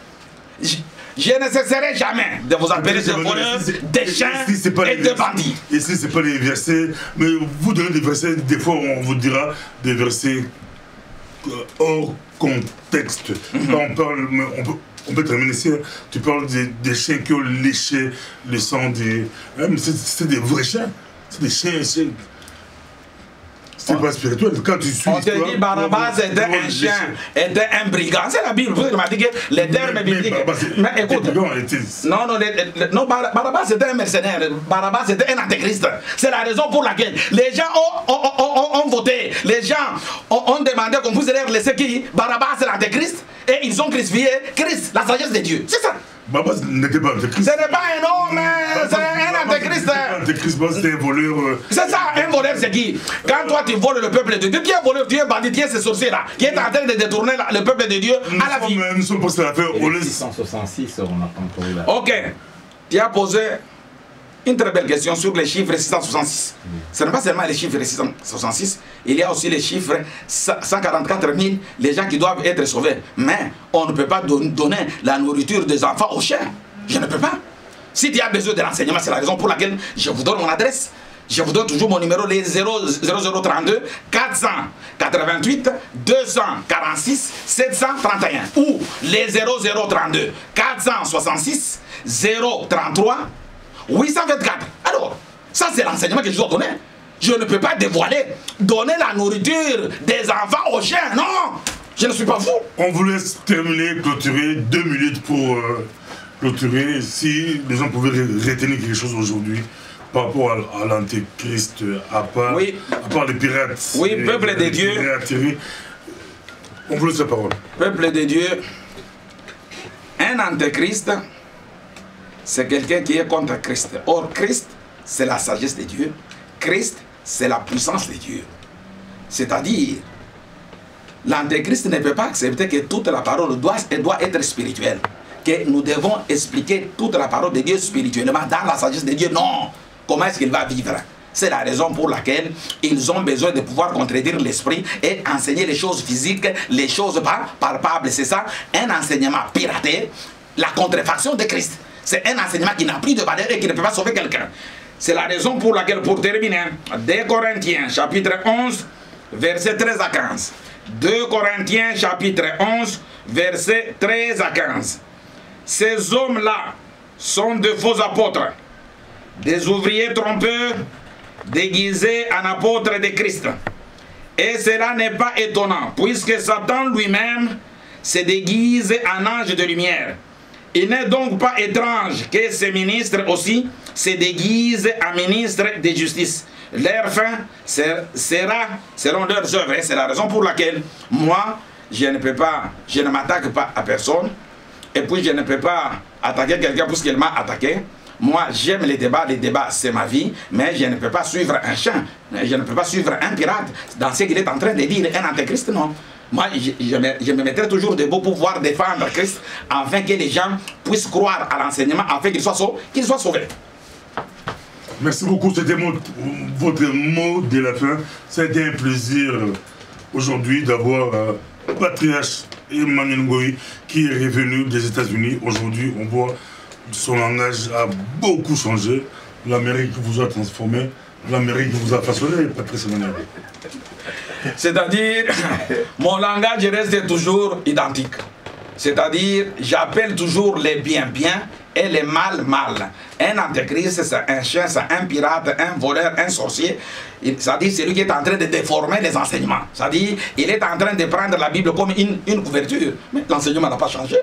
Je ne cesserai jamais de vous appeler des voleurs, des chiens et des bandits. Ici, ce n'est pas les versets, mais vous donnez des versets, des fois on vous dira des versets hors contexte. Quand on parle, on peut terminer ici, tu parles des chiens qui ont léché le sang des... c'est des vrais chiens, c'est des chiens, C'est pas spirituel. Quand tu suis. On te dit Barabbas était un chien, était un brigand. C'est la Bible. Vous m'avez dit que les termes bibliques. Mais écoute. Non, Barabbas était un mercenaire. Barabbas était un antéchrist. C'est la raison pour laquelle les gens ont voté. Les gens ont demandé qu'on puisse leur laisser qui Barabbas c'est l'antéchrist. Et ils ont crucifié Christ, la sagesse de Dieu. C'est ça. Barabbas n'était pas antéchrist. Ce n'est pas un homme, c'est un antéchrist. Antéchrist, c'était un voleur. C'est ça, un voleur, c'est qui? Quand toi tu voles le peuple de Dieu, qui est voleur, tu es bandit, qui est ce sorcier là, qui est en train de détourner le peuple de Dieu à la vie. Nous sommes passés à la fin. 666, on n'a pas encore eu là. Ok, tu as posé une très belle question sur les chiffres 666. Ce n'est pas seulement les chiffres 666, il y a aussi les chiffres 144 000, les gens qui doivent être sauvés. Mais on ne peut pas donner la nourriture des enfants aux chiens. Je ne peux pas. Si tu as besoin de l'enseignement, c'est la raison pour laquelle je vous donne mon adresse. Je vous donne toujours mon numéro, les 0032 488 246 731 ou les 0032 466 033 824. Alors, ça c'est l'enseignement que je dois donner. Je ne peux pas dévoiler, donner la nourriture des enfants aux chiens. Non, je ne suis pas fou. On vous laisse terminer, clôturer 2 minutes pour clôturer. Si les gens pouvaient retenir quelque chose aujourd'hui par rapport à l'antéchrist, à part les pirates. Oui, peuple de Dieu. On vous laisse la parole. Peuple de Dieu, un antéchrist, c'est quelqu'un qui est contre Christ. Or, Christ, c'est la sagesse de Dieu. Christ, c'est la puissance de Dieu. C'est-à-dire, l'antéchrist ne peut pas accepter que toute la parole doit être spirituelle. Que nous devons expliquer toute la parole de Dieu spirituellement dans la sagesse de Dieu. Non! Comment est-ce qu'il va vivre? C'est la raison pour laquelle ils ont besoin de pouvoir contredire l'esprit et enseigner les choses physiques, les choses palpables. C'est ça, un enseignement piraté, la contrefaction de Christ. C'est un enseignement qui n'a plus de valeur et qui ne peut pas sauver quelqu'un. C'est la raison pour laquelle, pour terminer, 2 Corinthiens, chapitre 11, versets 13 à 15. 2 Corinthiens, chapitre 11, versets 13 à 15. Ces hommes-là sont de faux apôtres, des ouvriers trompeurs, déguisés en apôtres de Christ. Et cela n'est pas étonnant, puisque Satan lui-même se déguise en ange de lumière. Il n'est donc pas étrange que ces ministres aussi se déguisent en ministres de justice. Leur fin sera selon leurs œuvres. C'est la raison pour laquelle moi, je ne m'attaque pas à personne. Et puis je ne peux pas attaquer quelqu'un parce qu'il m'a attaqué. Moi, j'aime les débats c'est ma vie, mais je ne peux pas suivre un chien, je ne peux pas suivre un pirate dans ce qu'il est en train de dire, un antéchrist, non. Moi, je me mettrai toujours debout pour pouvoir défendre Christ, afin que les gens puissent croire à l'enseignement, afin qu'ils soient sauvés. Merci beaucoup, c'était votre mot de la fin. Ça a été un plaisir aujourd'hui d'avoir Patriarche Emmanuel Ngoï qui est revenu des États-Unis. Aujourd'hui, on voit son langage a beaucoup changé. L'Amérique vous a transformé, l'Amérique vous a façonné, Patrice Emmanuel. C'est-à-dire, mon langage reste toujours identique. C'est-à-dire, j'appelle toujours les biens bien et les mal mal. Un antéchrist, c'est un chien, c'est un pirate, un voleur, un sorcier. C'est-à-dire, c'est lui qui est en train de déformer les enseignements. C'est-à-dire, il est en train de prendre la Bible comme une couverture. Mais l'enseignement n'a pas changé.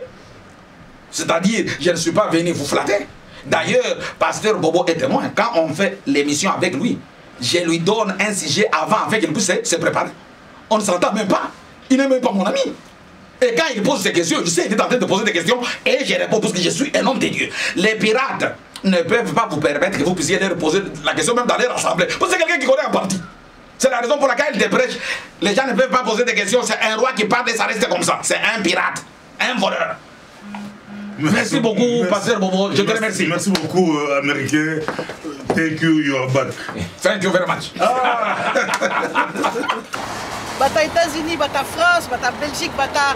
C'est-à-dire, je ne suis pas venu vous flatter. D'ailleurs, Pasteur Bobo est témoin. Quand on fait l'émission avec lui, je lui donne un sujet avant, afin qu'il puisse se préparer. On ne s'entend même pas. Il n'est même pas mon ami. Et quand il pose ses questions, je sais qu'il est en train de poser des questions et je réponds parce que je suis un homme de Dieu. Les pirates ne peuvent pas vous permettre que vous puissiez leur poser la question même dans leur assemblée. Parce que c'est quelqu'un qui connaît en partie. C'est la raison pour laquelle il te prêche. Les gens ne peuvent pas poser des questions. C'est un roi qui parle et ça reste comme ça. C'est un pirate, un voleur. Merci beaucoup, Pasteur Bobo. Je te remercie. Merci beaucoup, Américain. Thank you, you are back. Thank you very much. Bata États-Unis, bata France, bata Belgique, bata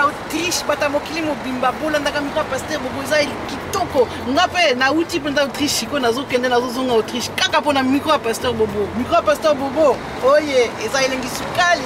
Autriche, bata mokili mobimba bolanda kamika Pasteur Bobo eza kitoko. Ngape na uti penda Autriche siko nazokende nazozonga Autriche. Kaka pona micro Pasteur Bobo. Micro Pasteur Bobo. Oye, eza elengi sukali.